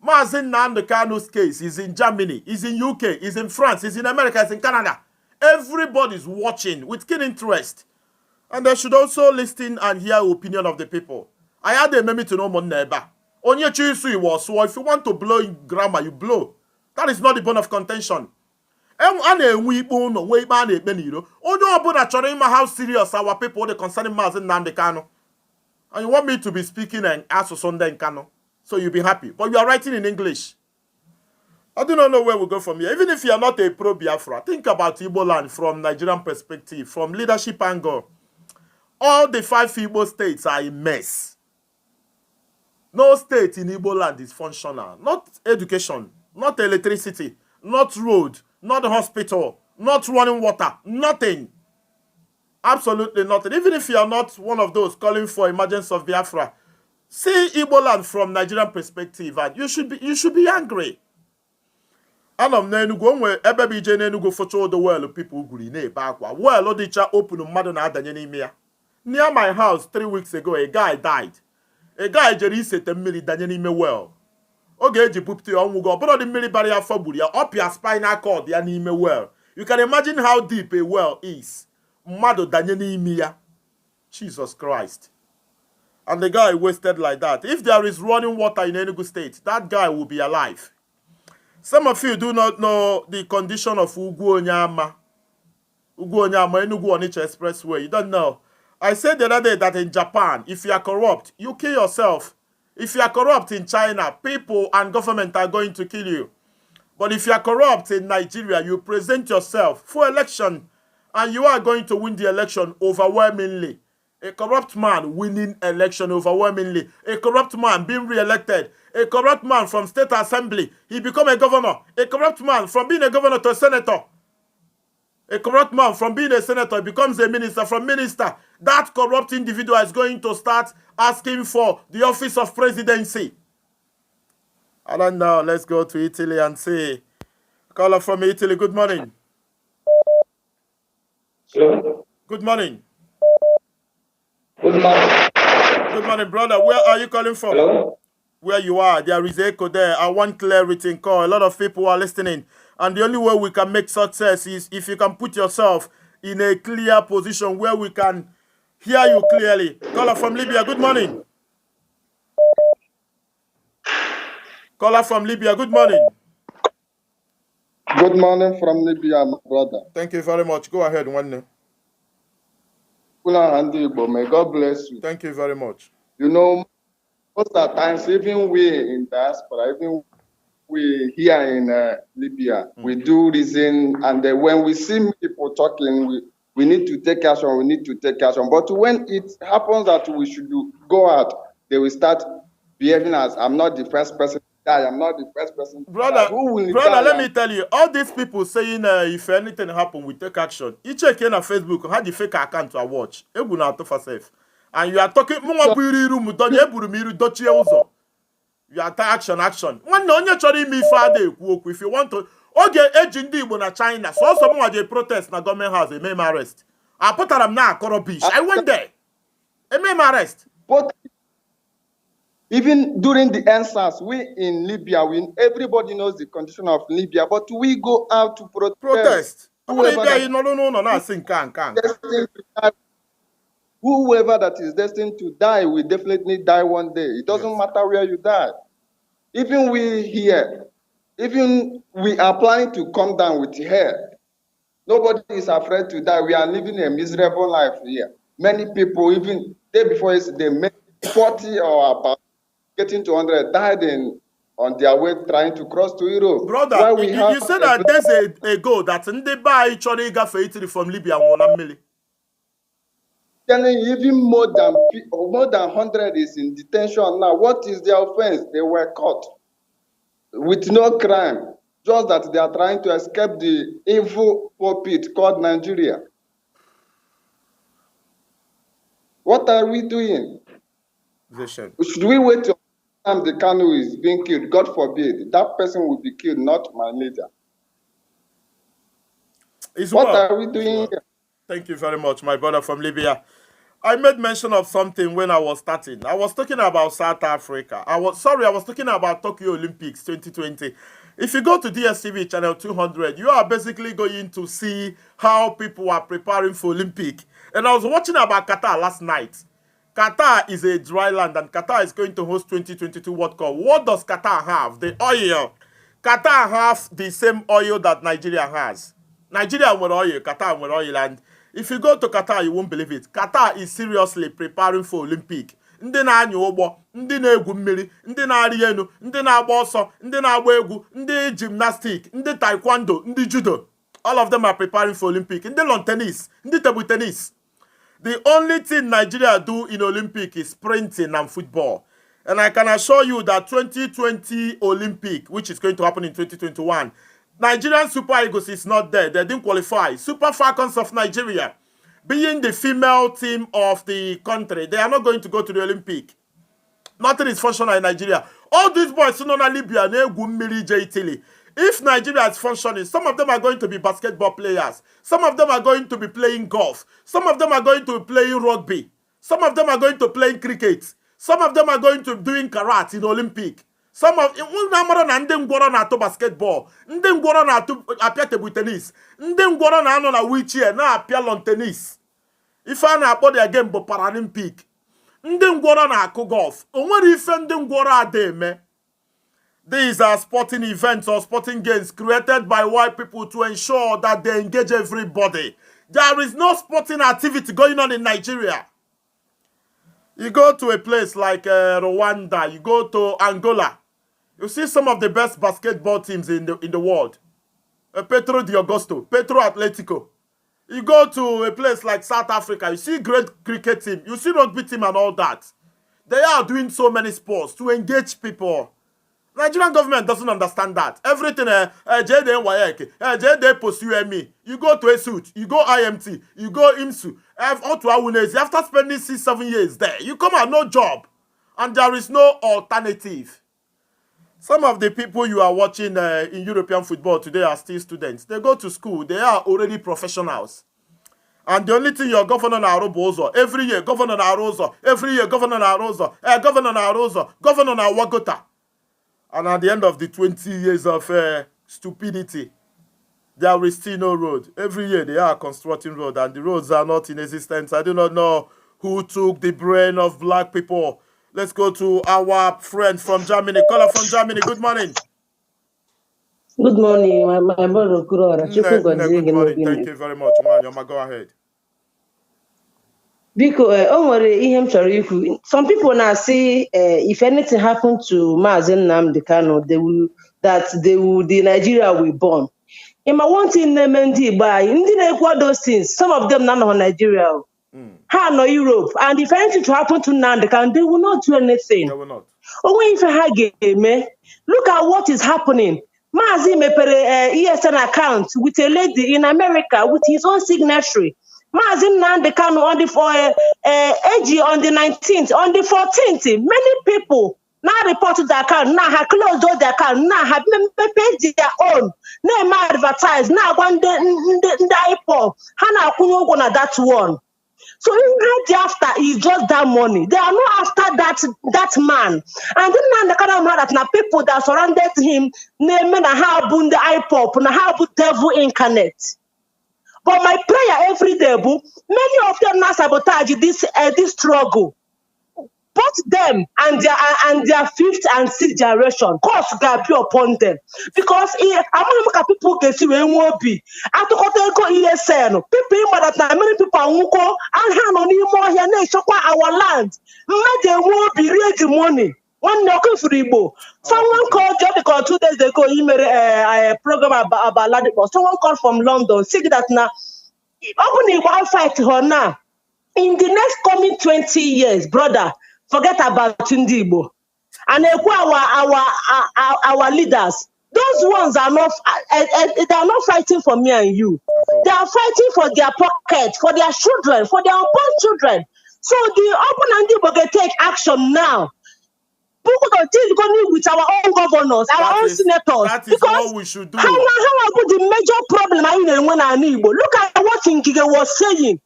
[SPEAKER 2] Mazi Nnamdi Kanu's case is in Germany, is in UK, is in France, is in America, is in Canada. Everybody's watching with keen interest. And they should also listen and hear the opinion of the people. I had a meme to know my neighbor. Onye chisu was so if you want to blow in grammar, you blow. That is not the bone of contention. How serious our people are concerning Mazi Nnamdi Kanu. And you want me to be speaking and ask Sunday in Kanu. So you'll be happy. But you are writing in English. I do not know where we go from here. Even if you are not a pro-Biafra, think about Igbo land from Nigerian perspective, from leadership angle. All the 5 Igbo states are a mess. No state in Igbo land is functional. Not education, not electricity, not road, not hospital, not running water, nothing. Absolutely nothing. Even if you are not one of those calling for emergence of Biafra, see Igbo land from Nigerian perspective, and you should be angry. Anam Nenugo nwe ebe bi je Nenugo photo the world people guri na ebe akwa. Well odicha open mmadụ na adanye n'ime ya. Near my house 3 weeks ago a guy died. A guy jere isete mmiri danye n'ime well. Oge eji bupute onwugo obodo di mmiri bari afọ gburu ya opia spinal cord ya n'ime well. You can imagine how deep a well is. Mmadụ danye n'ime ya. Jesus Christ. And the guy wasted like that. If there is running water in Enugu State, that guy will be alive. Some of you do not know the condition of Ugwu Onyama. Ugwu Onyama, Enugu Onitsha Expressway. You don't know. I said the other day that in Japan, if you are corrupt, you kill yourself. If you are corrupt in China, people and government are going to kill you. But if you are corrupt in Nigeria, you present yourself for election, and you are going to win the election overwhelmingly. A corrupt man winning election overwhelmingly. A corrupt man being re-elected. A corrupt man from state assembly. He become a governor. A corrupt man from being a governor to a senator. A corrupt man from being a senator becomes a minister. From minister, that corrupt individual is going to start asking for the office of presidency. I don't know. Let's go to Italy and see. Caller from Italy. Good morning.
[SPEAKER 9] Hello.
[SPEAKER 2] Good morning.
[SPEAKER 9] Good morning.
[SPEAKER 2] Good morning, brother. Where are you calling from?
[SPEAKER 9] Hello.
[SPEAKER 2] Where you are, there is echo there. I want clear written call. A lot of people are listening. And the only way we can make success is if you can put yourself in a clear position where we can hear you clearly. Caller from Libya, good morning. Caller from Libya, good morning.
[SPEAKER 10] Good morning from Libya, my brother.
[SPEAKER 2] Thank you very much. Go ahead, one.
[SPEAKER 10] May God bless you.
[SPEAKER 2] Thank you very much.
[SPEAKER 10] You know, most of the times, even we in diaspora, even we here in Libya, we do reason, and when we see people talking, we need to take action, we need to take action. But when it happens that we should go out, they will start behaving as, I'm not the first person to die, I'm not the first person to die. Who will die?
[SPEAKER 2] Let me tell you, all these people saying if anything happen, we take action. You check in on Facebook, how the fake account to watch. And you are talking, you are action. One no me father, if you want to, okay, agent na China, so someone they protest na government house, they made my arrest. I put them now, Korobish. I went there. They made my arrest.
[SPEAKER 10] But even during the answers, we in Libya, everybody knows the condition of Libya, but we go out to protest. Whoever that is destined to die will definitely die one day. It doesn't matter where you die. Even we here, even we are planning to come down with hair. Nobody is afraid to die. We are living a miserable life here. Many people, even day before yesterday, 40 or about getting to 100 died on their way trying to cross to Europe.
[SPEAKER 2] Brother, you said that there's a goal that Ndeba actually got from Libya.
[SPEAKER 10] Even more than 100 is in detention now. What is their offense? They were caught with no crime, just that they are trying to escape the evil pulpit called Nigeria. What are we doing? Should we wait till the Kanu is being killed? God forbid. That person will be killed, not my leader. What are we doing here?
[SPEAKER 2] Thank you very much, my brother from Libya. I made mention of something when I was starting. I was talking about South Africa. I was talking about Tokyo Olympics 2020. If you go to DSTV channel 200, you are basically going to see how people are preparing for Olympic. And I was watching about Qatar last night. Qatar is a dry land and Qatar is going to host 2022 World Cup. What does Qatar have? The oil. Qatar have the same oil that Nigeria has. Nigeria with oil, Qatar with oil, and if you go to Qatar, you won't believe it. Qatar is seriously preparing for Olympic. Ndị na-anya ụgbọ, ndị na-egwu mmiri, ndị na-arị elu, ndị na-agba ọsọ, ndị na-agba egwu, ndị gymnastic, ndị taekwondo, ndị judo. All of them are preparing for Olympic. Ndị lawn tennis, ndị table tennis. The only thing Nigeria do in Olympic is sprinting and football. And I can assure you that 2020 Olympic, which is going to happen in 2021, Nigerian Super Eagles is not there. They didn't qualify. Super Falcons of Nigeria, being the female team of the country, they are not going to go to the Olympic. Nothing is functional in Nigeria. All these boys, Libya, Italy. If Nigeria is functioning, some of them are going to be basketball players. Some of them are going to be playing golf. Some of them are going to be playing rugby. Some of them are going to play cricket. Some of them are going to be doing karate in Olympic. Some of ndị ngwọrọ na-atụ basketball, ndị ngwọrọ na-apịa table tennis, ndị ngwọrọ na-anọ na wheelchair na-apịa lawn tennis. Ife a na-akpọ the game bụ Paralympic. Ndị ngwọrọ na-akụ golf. O nwere ife ndị ngwọrọ ada eme. These are sporting events or sporting games created by white people to ensure that they engage everybody. There is no sporting activity going on in Nigeria. You go to a place like Rwanda, you go to Angola, you see some of the best basketball teams in the world. Petro de Augusto, Petro Atletico. You go to a place like South Africa, you see great cricket team, you see rugby team and all that. They are doing so many sports to engage people. Nigerian government doesn't understand that. Everything, JD pursue me. You go to a suit, you go IMT, you go IMSU, after spending 6-7 years there, you come out, no job. And there is no alternative. Some of the people you are watching in European football today are still students. They go to school, they are already professionals. And the only thing your governor Arobozo, every year, Governor Arozo, every year, Governor Arozo, Governor Arozo, Governor Wagota. And at the end of the 20 years of stupidity, there is still no road. Every year they are constructing road and the roads are not in existence. I do not know who took the brain of black people. Let's go to our friend from Germany. Caller from Germany, good morning.
[SPEAKER 11] Good morning, my brother. Good
[SPEAKER 2] morning, thank you very much. Man, go ahead.
[SPEAKER 11] Because some people now say if anything happened to Mazi Nnamdi Kanu, the Nigeria will burn. Ima one thing Nnamdi by Ndi those things. Some of them not in Nigeria. Ha no Europe. And if anything to happen to Nnamdi, they will not do anything.
[SPEAKER 2] They will not.
[SPEAKER 11] Oh, if I game, look at what is happening. Mazi mepere ESN account with a lady in America with his own signature. Mazi Nnamdi Kanu on the AG on the 19th, on the 14th, many people now reported the account, now have closed all the account, now have paid their own, now advertise, now one the IPO, Hana Kuno that one. So immediately after is just that money. They are not after that man. And then the kind of man that now people that surrounded him name na how the IPOP, na how devil incarnate. But my prayer every day, many of them now sabotage this struggle. Both them and their fifth and sixth generation, course God be upon them. Because among people can see when won't be. After go ESN, people that many people won't and hand on more here nation our land. They won't be ready money. One knocking for Igbo. Someone called just 2 days ago, he made a program about Ladipo. Someone called from London, saying that now opening one fight her now. In the next coming 20 years, brother, forget about Igbo. And our leaders, those ones are not they are not fighting for me and you. They are fighting for their pocket, for their children, for their unborn children. So the open Igbo can take action now. People don't think going with our own governors, our own senators.
[SPEAKER 2] That is
[SPEAKER 11] because
[SPEAKER 2] what we should do.
[SPEAKER 11] How about the major problem I when I need Igbo? Look at what Ngige was saying.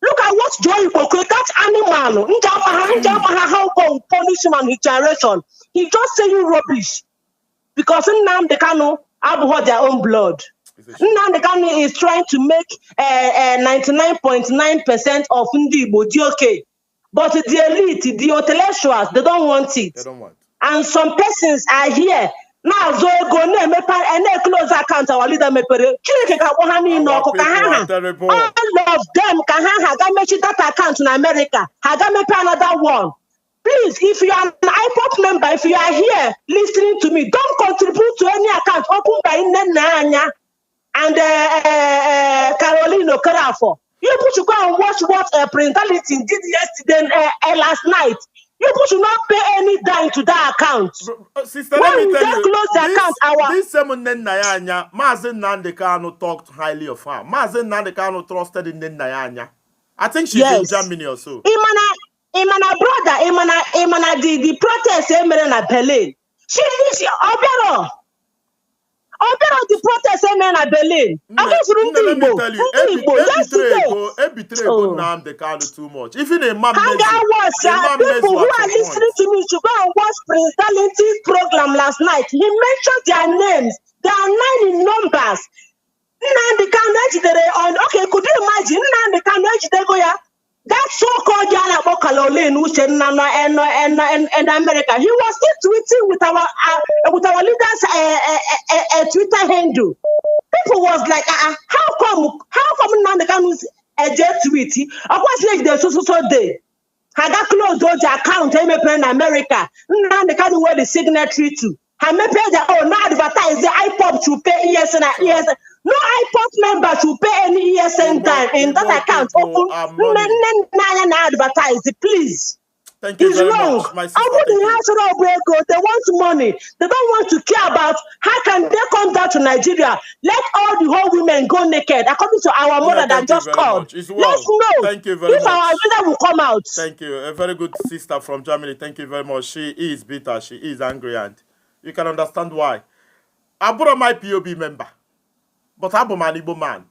[SPEAKER 11] Look at what Joy Boko, that animal, how go punish him and his generation. He just saying rubbish. Because Nnamdi Kanu have their own blood. Nnamdi Kanu is trying to make 99.9% of Igbo okay. But the elite, the intellectuals, they don't want it.
[SPEAKER 2] They don't want.
[SPEAKER 11] And some persons are here. Now, so go and close account our leader. All of them can make that account in America. Another one. Please, if you are an IPOP member, if you are here listening to me, don't contribute to any account opened by Nnanya and Caroline Okarafo. You should go and watch what Prince Darlington did yesterday, last night. You should not pay any dime to that account.
[SPEAKER 2] Sister,
[SPEAKER 11] when
[SPEAKER 2] let me
[SPEAKER 11] we
[SPEAKER 2] tell
[SPEAKER 11] just
[SPEAKER 2] you,
[SPEAKER 11] close the account,
[SPEAKER 2] this Nnanya, Mazi Nnamdi Kanu talked highly of her. Mazi Nnamdi Kanu trusted in Nnanya. I think she's in Germany or so.
[SPEAKER 11] Imana brother, Imana the protest in Berlin. She Obero the protest in Berlin.
[SPEAKER 2] Let me tell you, Ebitray Nnamdi Kanu too much. Even a man
[SPEAKER 11] people who are listening to me should go and watch Prince Darlington's program last night. He mentioned their names. They are 9 in numbers. Nnamdi Kanu okay, could you imagine Nnamdi Kanu that so-called Jana Bokalolin who said Nana and America. He was still tweeting with our leaders Twitter handle. People was like, how come Nnamdi Kanu's a jet tweet? Of course, like the so day. I got closed those account in America. Nnamdi Kanu were the signatory to. I may pay the now advertise the IPOP to pay ESN. No IPOP member to pay any ESN time in that account. Open advertise, please.
[SPEAKER 2] Thank you very
[SPEAKER 11] wrong.
[SPEAKER 2] Much, my sister.
[SPEAKER 11] They want money. They don't want to care about how can they come down to Nigeria. Let all the whole women go naked, according to our mother that just called.
[SPEAKER 2] Well.
[SPEAKER 11] Let's know
[SPEAKER 2] thank you very
[SPEAKER 11] if
[SPEAKER 2] much.
[SPEAKER 11] our leader will come out.
[SPEAKER 2] Thank you. A very good sister from Germany. Thank you very much. She is bitter. She is angry, and you can understand why. Abura my POB member, but Abu an Igbo man.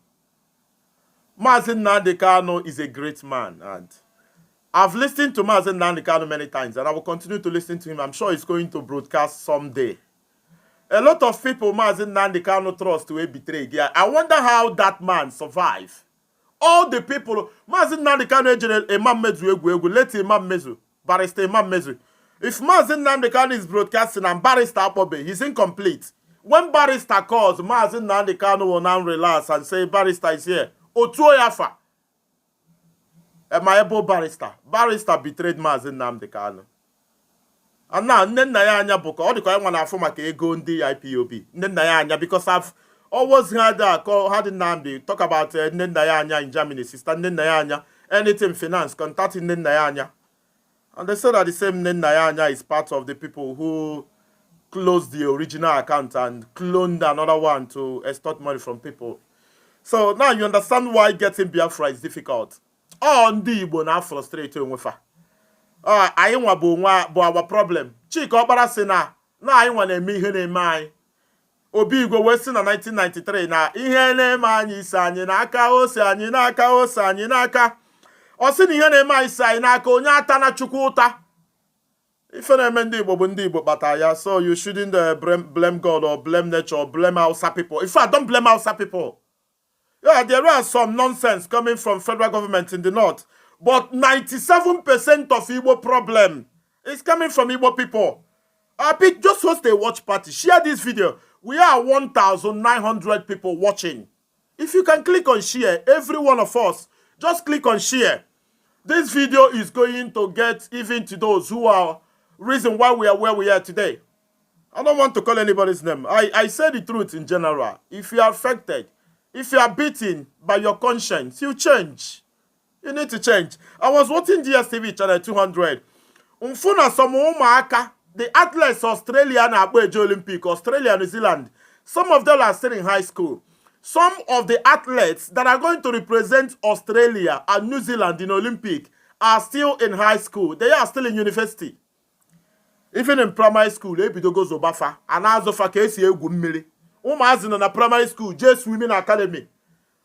[SPEAKER 2] Mazi Nnamdi Kanu is a great man, and I've listened to Mazi Nnamdi Kanu many times, and I will continue to listen to him. I'm sure he's going to broadcast someday. A lot of people Mazi Nnamdi Kanu trust to betray. Yeah, I wonder how that man survived. All the people, Mazi Nnamdi Kanu Imam Mezu, let Imam Mezu, Barrister Imam Mezu. If Mazi Nnamdi Kanu is broadcasting and Barrister Apobe, he's incomplete. When Barrister calls, Mazi Nnamdi Kanu will now relax and say, Barrister is here. Otuo Yafa. My able Barrister betrayed Mazi Nnamdi Kanu. And now, Nnanya Boka, all the time when I form a ego in the IPOB. Nnanya, because Always had Nnamdi talk about Nnamdi in Germany, sister Nnamdi, anything finance, contacting Nnamdi. And they said that the same Nnamdi is part of the people who closed the original account and cloned another one to extort money from people. So now you understand why getting Biafra is difficult. Oh, ndị Igbo na frustrate onwefa. Anyị nwa bụ our problem. Chika ọkpara sị na anyị nwa na-eme ihe na-eme anyị. Obi Igwe wee sị na 1993 na ihe na-eme anyị isi anyị n'aka, ose anyị n'aka, ose anyị n'aka. Ọ sị na ihe na-eme anyị isi anyị n'aka, onye ata na Chukwu ụta. Ife na-eme ndị Igbo bụ ndị Igbo kpata ya. So you shouldn't blame God or blame nature or blame Hausa people. In fact, don't blame Hausa people. Yeah, there are some nonsense coming from federal government in the north. But 97% of Igbo problem is coming from Igbo people. Just host a watch party. Share this video. We are 1,900 people watching. If you can click on share, every one of us, just click on share. This video is going to get even to those who are reason why we are where we are today. I don't want to call anybody's name. I say the truth in general. If you are affected, if you are beaten by your conscience, you change. You need to change. I was watching DSTV channel 200. Umfuna Somoumaka, the athletes Australia and Abuja Olympic, Australia, New Zealand. Some of them are still in high school. Some of the athletes that are going to represent Australia and New Zealand in Olympic are still in high school. They are still in university. Even in primary school, they bidogo zobafa. Anazofa kesi egwu mmiri. Mazi na primary school, just swimming academy.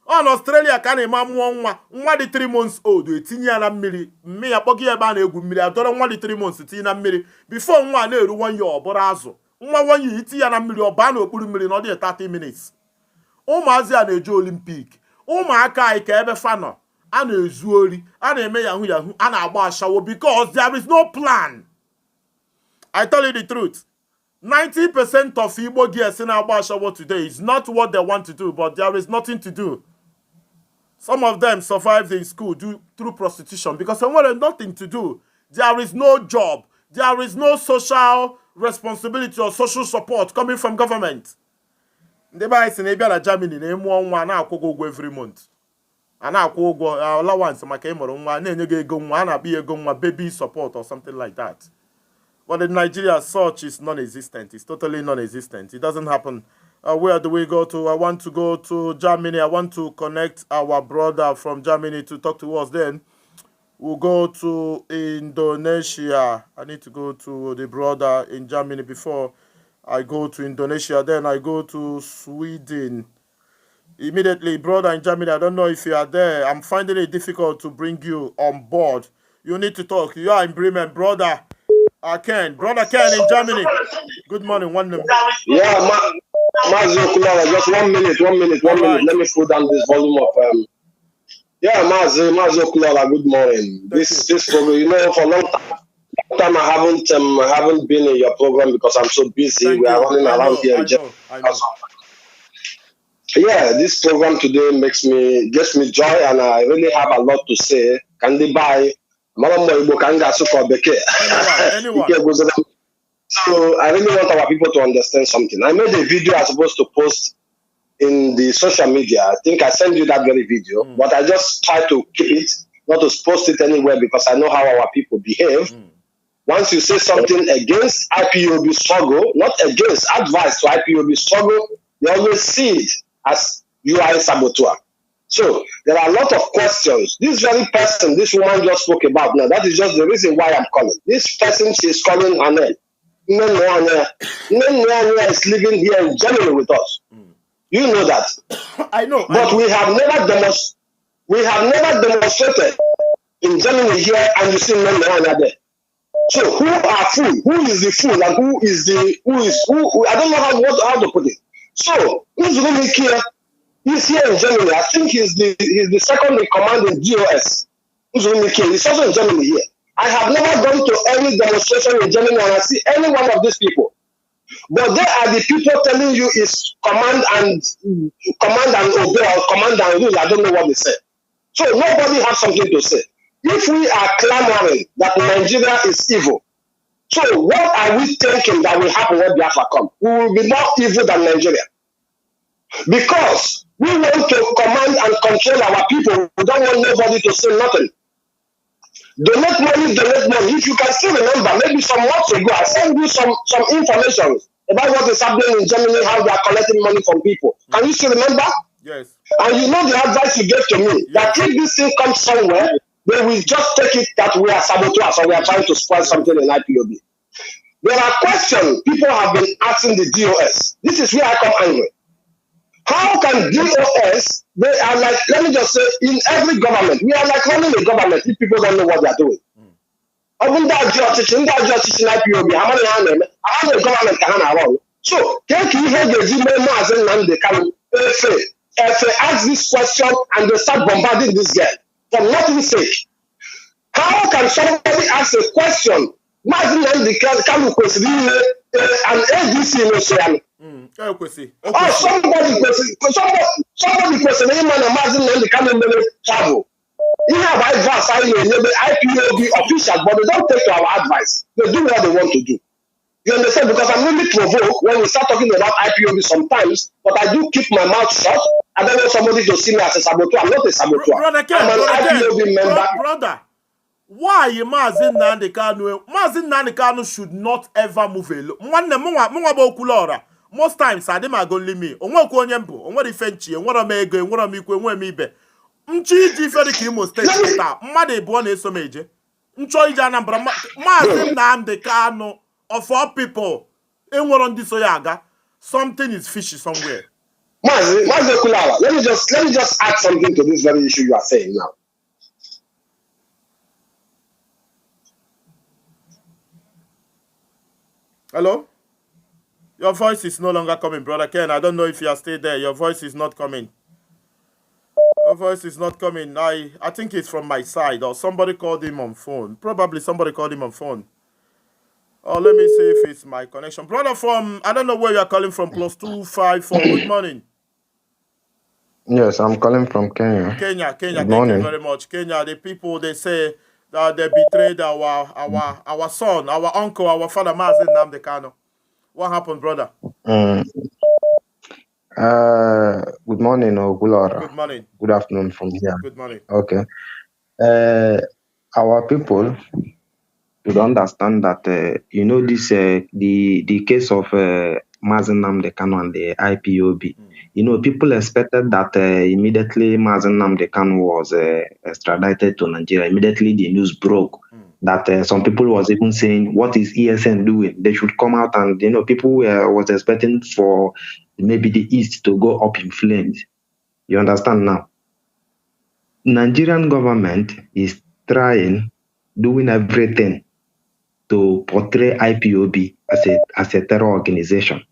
[SPEAKER 2] On Australia, can a man one 3 months old, etinye ya na mmiri. Me akpogi ebe a na-egwu mmiri. Adoro 3 months etinye na mmiri. Before nwa na-eru 1 year ọbụrụ azụ. Nwa 1 year itinye ya na mmiri ọba na okpuru mmiri na ọ dị 30 minutes. Mazi a na-eje Olympic. Ụmụaka anyị ka ebe fano. A na-ezu ori. A na-eme yahoo yahoo. A na-agba ashawo because there is no plan. I tell you the truth. 90% of Igbo gears in our Bashawo today is not what they want to do, but there is nothing to do. Some of them survived in school through prostitution because they wanted nothing to do. There is no job. There is no social responsibility or social support coming from government. The buy in Germany, they one every month. And I go allowance my baby support or something like that. But in Nigeria, such is non-existent. It's totally non-existent. It doesn't happen. Where do we go to? I want to go to Germany. I want to connect our brother from Germany to talk to us. Then we'll go to Indonesia. I need to go to the brother in Germany before I go to Indonesia. Then I go to Sweden. Immediately, brother in Germany, I don't know if you are there. I'm finding it difficult to bring you on board. You need to talk. You are in Bremen, brother. Brother Ken in Germany. Good morning, one minute.
[SPEAKER 12] Yeah, Mazi, just 1 minute. Right. Let me put down this volume of Mazi Okulala, good morning. This program, you know, for a long time I haven't been in your program because I'm so busy. We are running around here in Germany. Yeah, this program today gets me joy, and I really have a lot to say. Can they buy? Anyone. So I really want our people to understand something. I made a video I was supposed to post in the social media. I think I sent you that very video, but I just try to keep it, not to post it anywhere because I know how our people behave. Once you say something against IPOB struggle, not against, advice to IPOB struggle, they always see it as you are a saboteur. So there are a lot of questions. This very person, this woman just spoke about now, that is just the reason why I'm calling. This person, she's calling her name. Nnamdi is living here in Germany with us. You know that.
[SPEAKER 2] I know.
[SPEAKER 12] But we have never demonstrated in Germany here, and you see Nnamdi there. So who are fool? Who is the fool, and who is who? I don't know how to put it. So who's really here? He's here in Germany. I think he's the second in command in GOS. He's also in Germany here. I have never gone to any demonstration in Germany and I see any one of these people. But they are the people telling you is command and obey or command and rule. I don't know what they say. So nobody has something to say. If we are clamoring that Nigeria is evil, so what are we thinking that will happen when Biafra come? We will be more evil than Nigeria. Because we want to command and control our people. We don't want nobody to say nothing. Donate money, donate money. If you can still remember, maybe some months ago, I sent you some information about what is happening in Germany, how they are collecting money from people. Can you still remember?
[SPEAKER 2] Yes.
[SPEAKER 12] And you know the advice you gave to me, that if this thing comes somewhere, they will just take it that we are saboteurs or we are trying to spoil something in IPOB. There are questions people have been asking the DOS. This is where I come angry. How can DOS, they are like, let me just say, in every government, we are like running a government if people don't know what they are doing. Even that justice in IPOB, how many government can run? So, take you hear the Mazi Nnamdi Kanu, if they ask this question and they start bombarding this girl for nothing's sake. How can somebody ask a question? Mazi Nnamdi Kanu consider an ADC in Ocean. Oh, somebody question him and Mazi Nnamdi Kanu travel. You have advice, IPOB officials, but they don't take our advice. They do what they want to do. You understand? Because I'm really provoked when we start talking about IPOB sometimes, but I do keep my mouth shut. I don't want somebody to see me as a saboteur. I'm not a saboteur. I'm an IPOB member.
[SPEAKER 2] Brother, why Mazi Nnamdi Kanu should not ever move alone? Most times, I didn't go limit. Onwe Konyembo, onwe Fenchi, onwe Mego, onwe Mikwe, onwe Mibe. Mchi Feri Kimo State, Made Buone so major. Mchoi Janambra, Mazi Nnamdi Kanu, of all people, on this Oyaga, something is fishy somewhere.
[SPEAKER 12] Mazi Kulawa, let me just add something to this very issue you are saying now.
[SPEAKER 2] Hello? Your voice is no longer coming, brother Ken. I don't know if you are still there. Your voice is not coming. Your voice is not coming. I think it's from my side, or somebody called him on phone. Probably somebody called him on phone. Oh, let me see if it's my connection. Brother from, I don't know where you are calling from, +254. Good morning.
[SPEAKER 13] Yes, I'm calling from Kenya.
[SPEAKER 2] Kenya,
[SPEAKER 13] Good
[SPEAKER 2] thank
[SPEAKER 13] morning.
[SPEAKER 2] you very much. Kenya, the people, they say that they betrayed our son, our uncle, our father, Mazi Nnamdi Kanu. What happened, brother?
[SPEAKER 13] Good morning, Ogulora.
[SPEAKER 2] Good morning.
[SPEAKER 13] Good afternoon from here.
[SPEAKER 2] Good morning.
[SPEAKER 13] Okay. Our people should understand that this the case of Mazi Nnamdi Kanu and the IPOB. People expected that immediately Mazi Nnamdi Kanu was extradited to Nigeria. Immediately the news broke that some people was even saying, what is ESN doing? They should come out, and people was expecting for maybe the East to go up in flames. You understand now? Nigerian government is doing everything to portray IPOB as a terror organization.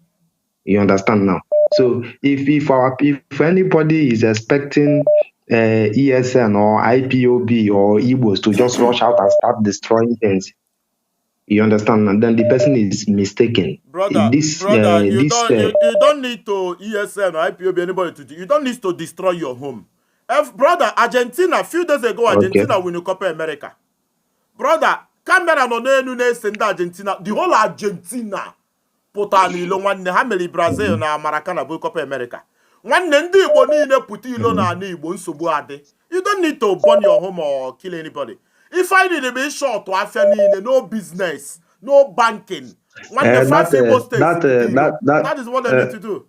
[SPEAKER 13] You understand now? So if anybody is expecting ESN or IPOB or Igbos to just rush out and start destroying things, you understand? And then the person is mistaken.
[SPEAKER 2] Brother, you don't need to ESN or IPOB anybody to do. You don't need to destroy your home. Brother, Argentina, a few days ago, Argentina win the Copa America. Brother, camera no ne send Argentina, the whole Argentina put on ilo nwanne ha meri Brazil na Maracana bu Copa America. Nwanne ndị Igbo niile put ilo na ana Igbo nsogbu ade. You don't need to burn your home or kill anybody. If I need to be short to afia niile, no business, no banking. When the five Igbo states, that is what they need to do.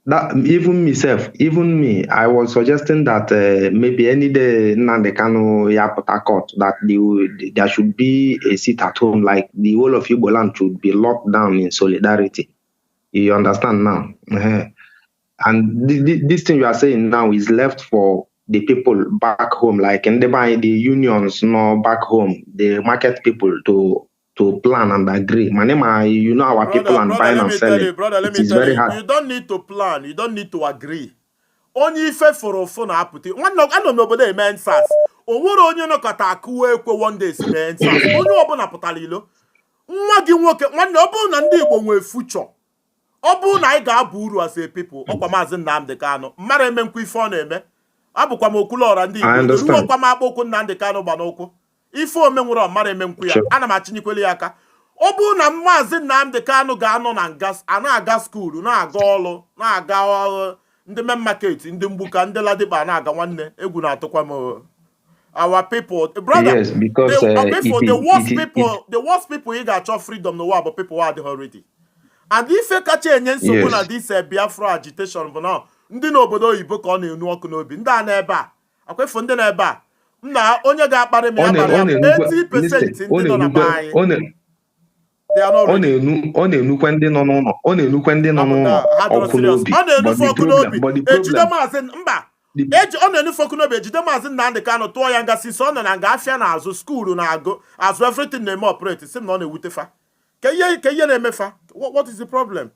[SPEAKER 13] That even me, I was suggesting that maybe any day Nnamdi Kanu Port Court, that there should be a seat at home, like the whole of Igbo land should be locked down in solidarity. You understand now? And this thing you are saying now is left for the people back home, like in the unions, back home, the market people to plan and agree. Our people and buying and selling.
[SPEAKER 2] It is very hard. You don't need to plan. You don't need to agree. Only if for a phone apputi. I don't know about the man says. Oworo onye no kata akuwe ekwe one day si man says. Onye obuna putalilo. Nwagi nwoke nwanne obu na ndị Igbo nwe future. Obu na I ga-aba uru as a people. Okwa Mazi Nnamdi Kanu. Mmara eme nkwu ife ọ na-eme. Abukwa m Okwuluora ndị Igbo. Ruokwa m akpokwu Nnamdi Kanu gba n'okwu. Ife ome nwere mmara eme nkwu ya. Ana m achinyikwele ya aka. Obu na Mazi Nnamdi Kanu ga-anọ na nga na-aga school na-aga ọrụ na-aga ndị main market ndị mgbuka ndị ladiba na-aga nwanne egwu na-atụkwa m our people brother
[SPEAKER 13] Yes, because
[SPEAKER 2] the worst people you got your freedom no but people are already. And if you catch a nsogbu na this Biafra agitation bụ na ndị n'obodo oyibo ka ọ na-enu ọkụ n'obi ndị a na-ebe a akwefo ndị na-ebe a nna onye ga-akparị m ya kparị ya 80% ndị nọ na be anyị
[SPEAKER 13] ọ na-enukwe ndị nọ n'ụlọ ọkụ n'obi
[SPEAKER 2] ọ na-enufe ọkụ n'obi ejide Mazi Nnamdi Kanu tụọ ya nga sisi ọ nọ na nga afịa na azụ skuulu na-agụ azụ everything na-eme operate si na ọ na-ewute fa ka ihe na-emefa. What is the problem?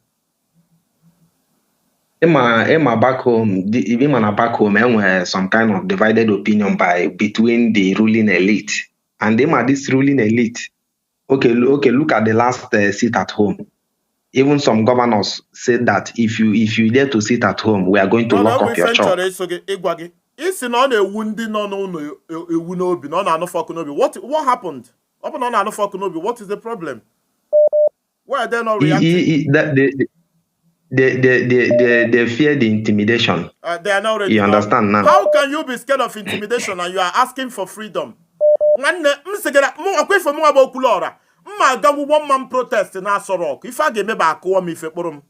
[SPEAKER 13] Ịma back home na back home enwere some kind of divided opinion between the ruling elite and this ruling elite. Okay, look at the last sit at home. Even some governors said that if you dare to sit at home, we are going to lock up your shop.
[SPEAKER 2] What happened? What is the problem? Why are they not reacting?
[SPEAKER 13] They fear the intimidation.
[SPEAKER 2] They are not ready.
[SPEAKER 13] You understand now?
[SPEAKER 2] How can you be scared of intimidation and you are asking for freedom? One man protest na Sorok. If I give me back home, if you put him,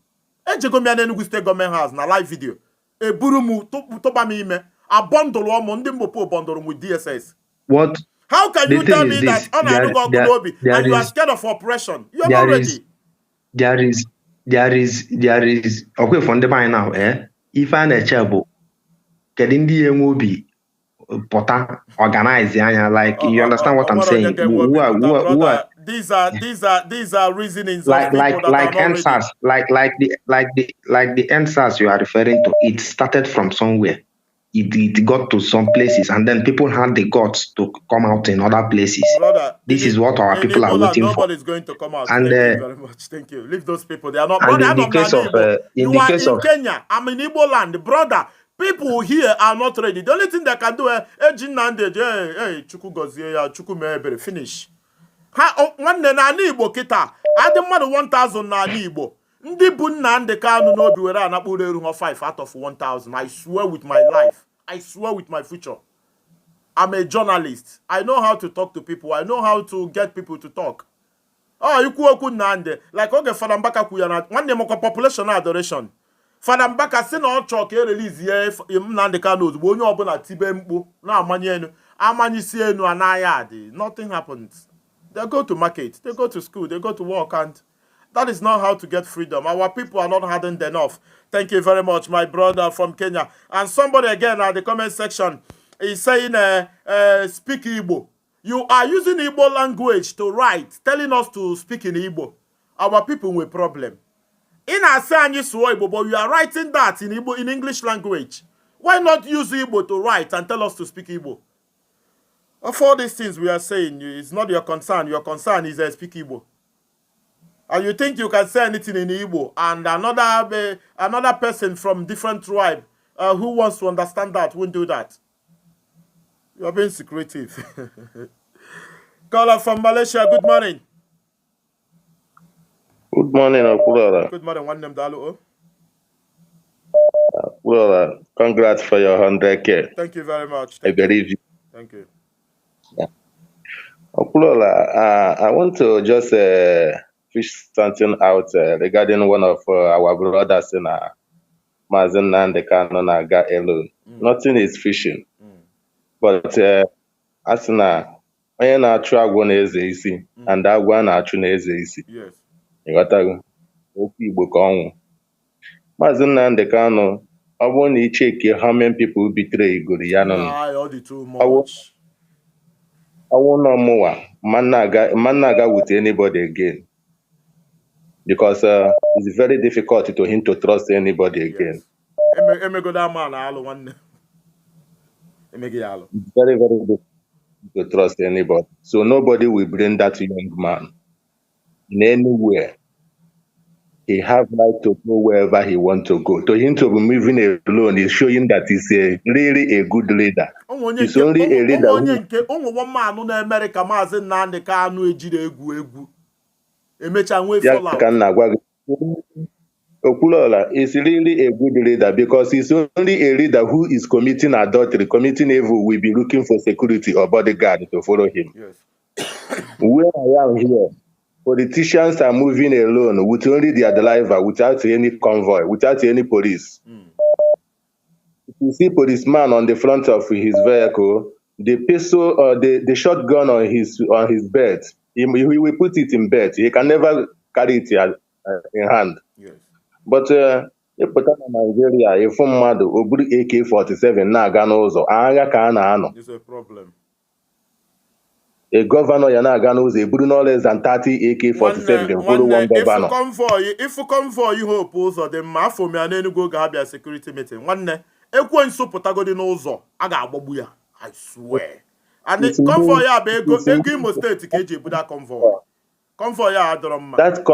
[SPEAKER 2] Ejego me Enugu State Government House na live video. A burumu to ba me a bundle or mondimbo bundle with DSS.
[SPEAKER 13] What?
[SPEAKER 2] How can you tell me that and you are scared of oppression? You are not ready.
[SPEAKER 13] There is okay from the by now, if I na-echebo getting the MOB pota organize like you understand what I'm saying? Who are
[SPEAKER 2] these are reasonings
[SPEAKER 13] like NSAS, like the NSAS you are referring to. It started from somewhere. It got to some places, and then people had the guts to come out in other places.
[SPEAKER 2] Brother,
[SPEAKER 13] this is what our people are waiting for.
[SPEAKER 2] Nobody's going to come out.
[SPEAKER 13] And
[SPEAKER 2] thank you very much. Thank you. Leave those people. They are not.
[SPEAKER 13] And
[SPEAKER 2] brother,
[SPEAKER 13] in the case of
[SPEAKER 2] in Kenya. I'm in Igbo land, brother. People here are not ready. The only thing they can do is, hey, Chuku gozie ya, Chuku mebere, finish. One na Igbo kita. I demand 1,000 na Igbo. Ndi bu Nnamdi Kanu no be were na kpuru eru 5 out of 1,000. I swear with my life. I swear with my future. I'm a journalist. I know how to talk to people. I know how to get people to talk. Oh, you ku Nnamdi. Like okay, Father Mbaka kuyana. One name population adoration. Father Mbaka say no talk release here Nnamdi Kanu ozugbo onye obula tibe mkpu na amanye enu. Amanyisi enu anaya adi. Nothing happens. They go to market. They go to school. They go to work and that is not how to get freedom. Our people are not hardened enough. Thank you very much, my brother from Kenya. And somebody again at the comment section is saying, speak Igbo. You are using Igbo language to write, telling us to speak in Igbo. Our people with problem. In Asani Igbo, but you are writing that in Igbo, in English language. Why not use Igbo to write and tell us to speak Igbo? Of all these things we are saying, it's not your concern. Your concern is speak Igbo. And you think you can say anything in Igbo, and another person from different tribe who wants to understand that won't do that. You are being secretive. Caller from Malaysia, good morning.
[SPEAKER 14] Good morning, Akulora.
[SPEAKER 2] Good morning, one name Dalu.
[SPEAKER 14] Akulora, congrats for your 100K.
[SPEAKER 2] Thank you very much.
[SPEAKER 14] I believe you.
[SPEAKER 2] Thank you.
[SPEAKER 14] Yeah. Akulora, I want to just fish something out regarding one of our brothers in Mazi Nnamdi Kanu Naga alone. Nothing is fishing. But as na onye na-achụ agwọ na-eze isi and agwọ na-achụ na-eze isi.
[SPEAKER 2] Yes.
[SPEAKER 14] Ịghọtago okwu Igbo ka ọnwụ. Mazi Nnamdi Kanu, ọ bụrụ na icheki how many people betray igoro ya nọ. Ọwụ nọ mụwa man na-aga with anybody again. Because it's very difficult to him to trust anybody again.
[SPEAKER 2] It's
[SPEAKER 14] very, very difficult to trust anybody. So nobody will bring that young man in anywhere. He have right to go wherever he want to go. To him to be moving alone is showing that he's really a good leader. He's only a leader
[SPEAKER 2] emecha nwe
[SPEAKER 14] Ya
[SPEAKER 2] fallout.
[SPEAKER 14] ka nna gwa gị. Okulola is really a good leader because he's only a leader who is committing adultery, committing evil, will be looking for security or bodyguard to follow him.
[SPEAKER 2] Yes.
[SPEAKER 14] Where I am here, politicians are moving alone with only their driver, without any convoy, without any police. If you see policeman on the front of his vehicle, the pistol or the shotgun on his bed, he will put it in bed. He can never carry it in hand.
[SPEAKER 2] Yes.
[SPEAKER 14] But ịpụta na Nigeria ịfụ mmadụ o buru AK-47 na-aga n'ụzọ agha ka a na-anọ.
[SPEAKER 2] It's a problem.
[SPEAKER 14] A governor ya na-aga n'ụzọ eburu no less than 30 AK-47 bụrụ one governor.
[SPEAKER 2] Ifu convoy hope ụzọ dị mma afọ m ya n'Enugu oge ha bịa security meeting nwanne ekwensu pụtagodi n'ụzọ a ga-agbagbu ya. I swear. And the convoy ya bụ ego Imo steeti ka eji ebuda convoy. Convoy ya adọrọ mma.
[SPEAKER 14] That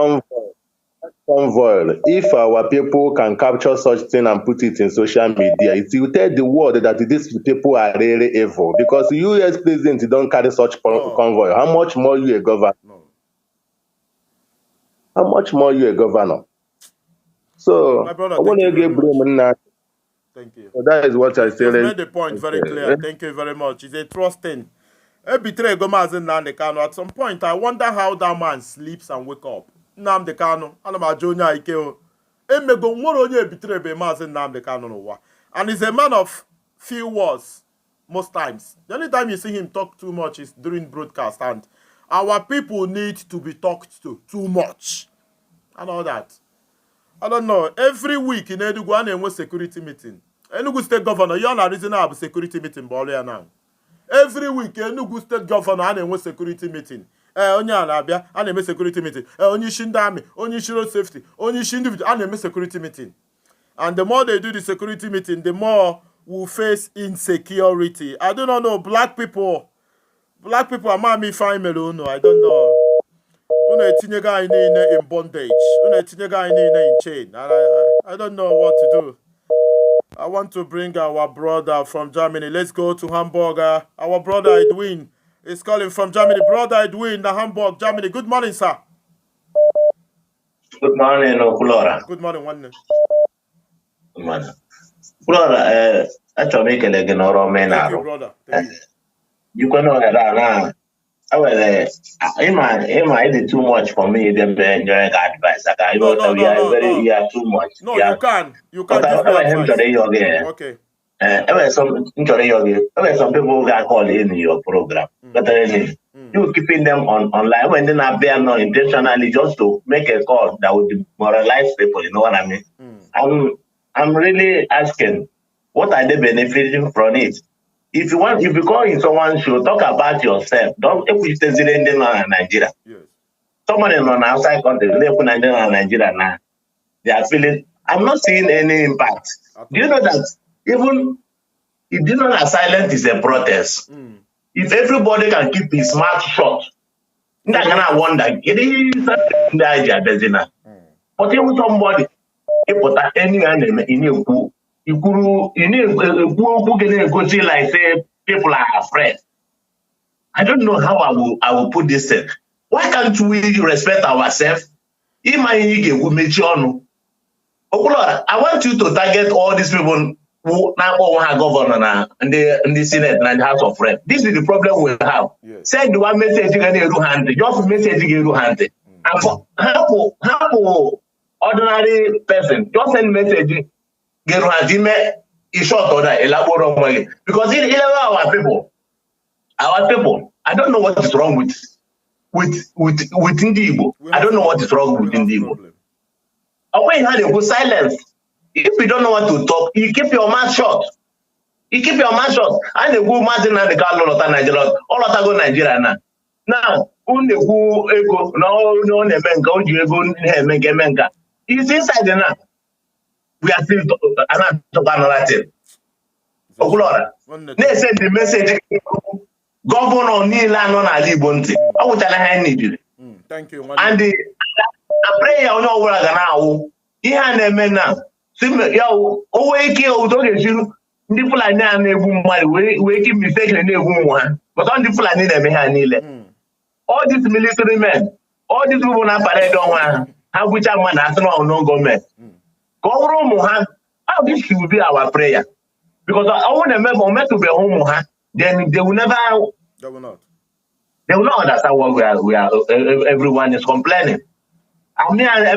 [SPEAKER 14] convoy, if our people can capture such thing and put it in social media, it will tell the world that these people are really evil. Because the US president don't carry such convoy. How much more you a governor?
[SPEAKER 2] No.
[SPEAKER 14] How much more you a governor? So,
[SPEAKER 2] my brother, thank you.
[SPEAKER 14] So that is what I say.
[SPEAKER 2] You made the point very clear. Thank you very much. It's a trust thing. Nnamdi Kanu. At some point, I wonder how that man sleeps and wake up. Nnamdi Kanu, and he's a man of few words most times. The only time you see him talk too much is during broadcast, and our people need to be talked to too much and all that. I don't know. Every week in Enugu, I have a security meeting. Enugu State Governor, you are reason I have a security meeting. Every week, Enugu State Governor, I have a security meeting. Onye security meeting. Onye Shinda Army, onye road safety, onye individual, and a security meeting. And the more they do the security meeting, the more we'll face insecurity. I do not know. Black people are mommy fine melon. I don't know. Una etinye guy in bondage. Una etinye guy in chain. I don't know what to do. I want to bring our brother from Germany. Let's go to Hamburg. Our brother Edwin is calling from Germany. Brother Edwin, Hamburg, Germany. Good morning, sir.
[SPEAKER 15] Good morning, Flora.
[SPEAKER 2] Good morning, one.
[SPEAKER 15] Good morning. Flora, actually, make a leg in our man.
[SPEAKER 2] Thank you, brother. Thank you.
[SPEAKER 15] You can know that I did too much for me. Them enjoying advice. You are too much.
[SPEAKER 2] No, you can. You can give me advice. Okay.
[SPEAKER 15] Some people that call in your program, but you keeping them online when they're not there, not intentionally, just to make a call that would demoralize people. You know what I mean? I'm really asking, what are they benefiting from it? If you go in someone's show, talk about yourself. Don't if we stay in Nigeria.
[SPEAKER 2] Yes.
[SPEAKER 15] Someone in an outside country, they put Nigeria now. They are feeling. I'm not seeing any impact. Okay. Do you know that even if you know that silence is a protest? If everybody can keep his mouth shut, they're gonna wonder. It is the idea, but even somebody, if put any name in you. You could like say people are afraid. I don't know how I will put this thing. Why can't we respect ourselves? I want you to target all these people who now have governor and the Senate and the House of Reps. This is the problem we have. Yes. Send one message you can do hand, just message you do hand. And for how ordinary person, just send message. Get is short order, elaborate money. Because in our people, I don't know what is wrong with Igbo. I don't know what is wrong with Igbo. When you had a good silence, if you don't know what to talk, you keep your mouth shut. You keep your mouth shut. And the good man in the car, Nigeria, all of go Nigeria now. Now, he's inside the now. We are still talking another thing. Okulora, they send the message. Governor Nila non alibonti. I will tell her need.
[SPEAKER 2] Thank you.
[SPEAKER 15] And the prayer on your word now. He and a man now. Simple, yo, awake you, don't you? The Fulani and a woman, waking mistake and a woman. But on the Fulani, they may have all these military men. All these people na parade don't want how which are national no government. This should be our prayer. Because I want to remember to be home, then they will never
[SPEAKER 2] They will not.
[SPEAKER 15] They will not understand what we are everyone is complaining. I mean, I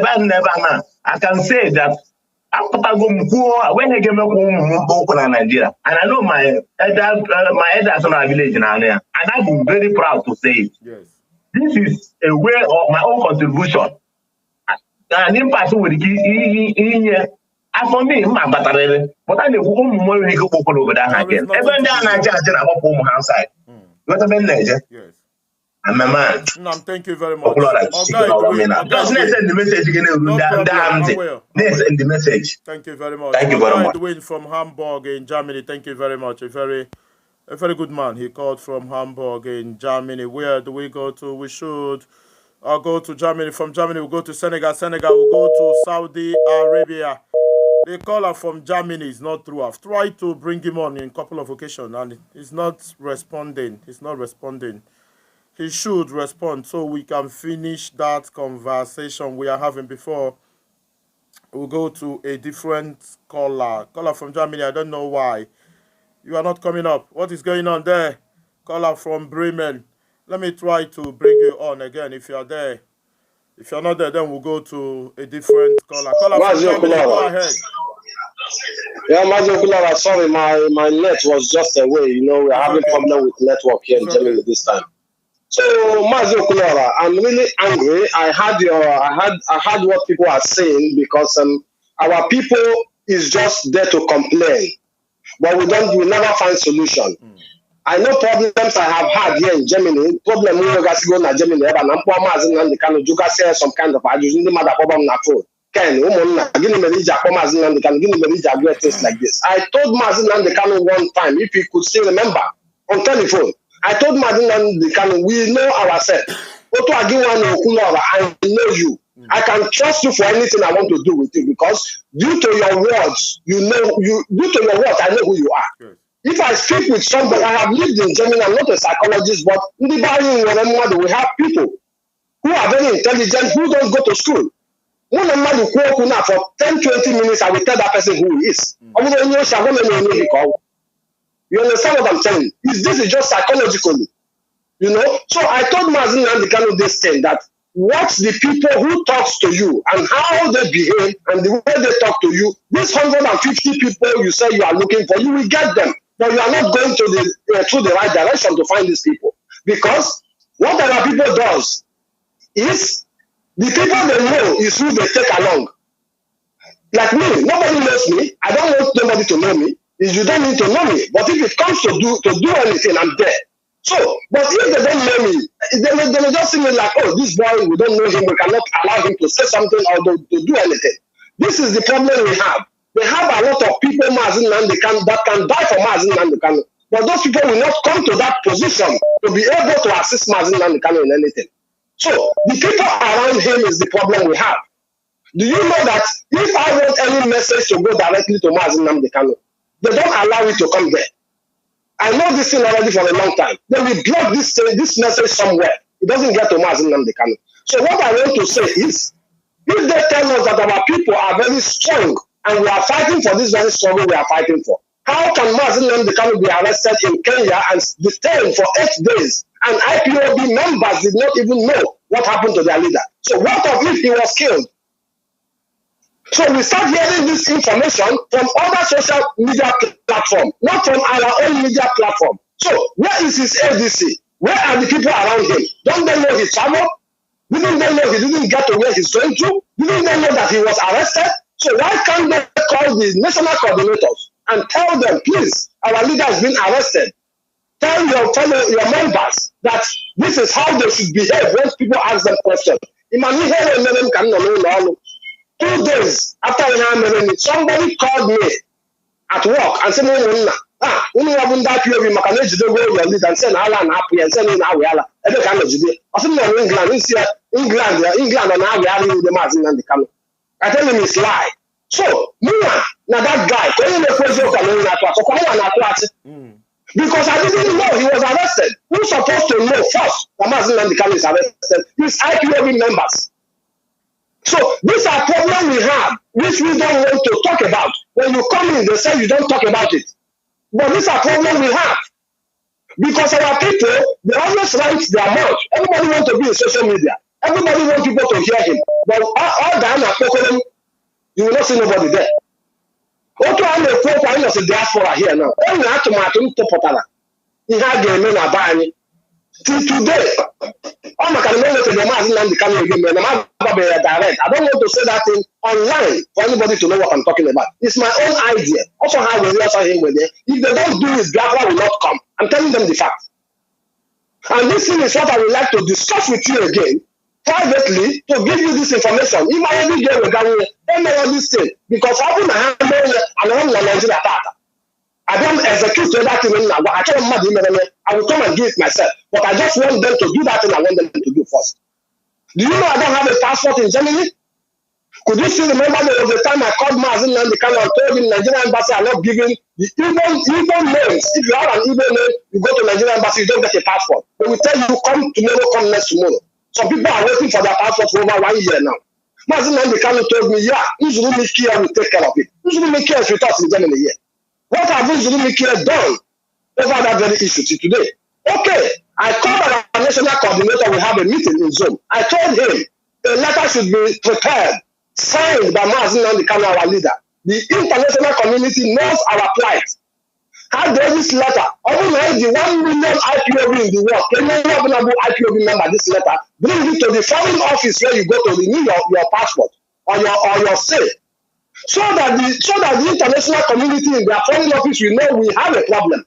[SPEAKER 15] can say that when I came to Nigeria, and I know my elders in our village in Ania, and I'm very proud to say it.
[SPEAKER 2] Yes.
[SPEAKER 15] This is a way of my own contribution. And impact with the and for me, my battery, but I know more we go over that again. Even down I just did about home outside. What a manager.
[SPEAKER 2] Yes.
[SPEAKER 15] I'm a man.
[SPEAKER 2] Thank you very much.
[SPEAKER 15] Just send the message again. Send the message.
[SPEAKER 2] Thank you very much.
[SPEAKER 15] Thank you very much.
[SPEAKER 2] Edwin from Hamburg in Germany. Thank you very much. A very good man. He called from Hamburg in Germany. Where do we go to? We should go to Germany. From Germany, we'll go to Senegal. Senegal, we'll go to Saudi Arabia. The caller from Germany is not through. I've tried to bring him on in a couple of occasions, and he's not responding. He should respond so we can finish that conversation we are having before we'll go to a different caller. Caller from Germany, I don't know why. You are not coming up. What is going on there? Caller from Bremen. Let me try to bring you on again if you are there. If you're not there, then we'll go to a different caller. Caller from Germany, go ahead.
[SPEAKER 12] Yeah, Mazi, sorry, my net was just away. We're having problem with network here in Germany this time. So, Mazi Okulora, I'm really angry. I heard what people are saying because our people is just there to complain, but we never find solution. I know problems I have had here in Germany. Problem we go na Germany, but I'm poor Mazi Nnamdi Kanu. You guys say some kind of argument. The matter problem na phone. Ken, give me Mazi Nnamdi Kanu. Give me great things like this. I told Mazi Nnamdi Kanu one time, if he could still remember, on telephone. I told Mazi Nnamdi Kanu, we know ourselves. I know you. I can trust you for anything I want to do with you because due to your words, I know who you are. Good. If I speak with somebody, I have lived in Germany, I'm not a psychologist, but we have people who are very intelligent, who don't go to school. For 10-20 minutes, I will tell that person who he is. You understand what I'm saying? This is just psychologically. So I told Mazi Nnamdi Kanu this thing that watch the people who talks to you and how they behave and the way they talk to you. These 150 people you say you are looking for, you will get them. But you are not going to through the right direction to find these people. Because what our people does is the people they know is who they take along. Like me, nobody knows me. I don't want nobody to know me. You don't need to know me. But if it comes to do anything, I'm there. So, but if they don't know me, they will just see me like, oh, this boy, we don't know him. We cannot allow him to say something or to do anything. This is the problem we have. We have a lot of people that can die for Mazi Nnamdi Kanu. But those people will not come to that position to be able to assist Mazi Nnamdi Kanu in anything. So, the people around him is the problem we have. Do you know that if I want any message to go directly to Mazi Nnamdi Kanu, they don't allow it to come there. I know this thing already for a long time. Then we block this message somewhere. It doesn't get to Mazi Nnamdi Kanu. So what I want to say is, if they tell us that our people are very strong and we are fighting for this very struggle we are fighting for, how can Mazi Nnamdi Kanu be arrested in Kenya and detained for 8 days and IPOB members did not even know what happened to their leader? So what if he was killed? So we start hearing this information from other social media platforms, not from our own media platform. So where is his ADC? Where are the people around him? Don't they know he traveled? Didn't they know he didn't get to where he's going to? Didn't they know that he was arrested? So why can't they call the national coordinators and tell them, please, our leader has been arrested. Tell your members that this is how they should behave when people ask them questions. 2 days after somebody called me at work and said, only have that you can your lead and send Alan happy and send in Awiala. I don't know. I said, no, England, and now we are the Mazi Nnamdi Kanu. I tell him it's lie. So, now that guy, Because I didn't know he was arrested. Who's supposed to know first that Mazi Nnamdi Kanu is arrested? His IPOB members. So these are problems we have, which we don't want to talk about. When you come in, they say you don't talk about it. But these are problems we have. Because our people, they always write their mouth. Everybody wants to be in social media. Everybody wants people to hear him. But all the you will not see nobody there. Otu a na-ekwu okwu anyị nọsị diaspora here now. E nwere atụmatụ m tụpụtara ihe a ga-eme na be anyị. Till today, all my campaign to the Mazi Nnamdi Kanu again, man. I'm direct. I don't want to say that thing online for anybody to know what I'm talking about. It's my own idea. Also, how we also here with it. If they don't do it, Biafra will not come. I'm telling them the fact. And this thing is what I would like to discuss with you again, privately, to give you this information. If I ever get with Kanu, don't know this thing. Because I want to handle and I want to Nigeria data. I don't execute that thing. I will come and do it myself. But I just want them to do that thing I want them to do first. Do you know I don't have a passport in Germany? Could you still remember there was a time I called Mazi Nnamdi Kanu and told him Nigerian embassy are not giving the Igbo names. If you have an Igbo name, you go to Nigerian embassy, you don't get a passport. They will tell you come tomorrow, come next tomorrow. Some people are waiting for their passport for over 1 year now. Mazi Nnamdi Kanu told me, yeah, Uzuru Mikia will take care of it. Uzuru Mikia is with us in Germany here. What have Uzuru Mikia done over that very issue today? Okay, I called our national coordinator, we have a meeting in Zoom. I told him a letter should be prepared, signed by Mazi Nnamdi Kanu, our leader. The international community knows our plight. How does this letter, over the 1 million IPOB in the world, can you have an IPOB member this letter, bring it to the foreign office where you go to renew your passport or your say. So that the international community in their foreign office will know we have a problem.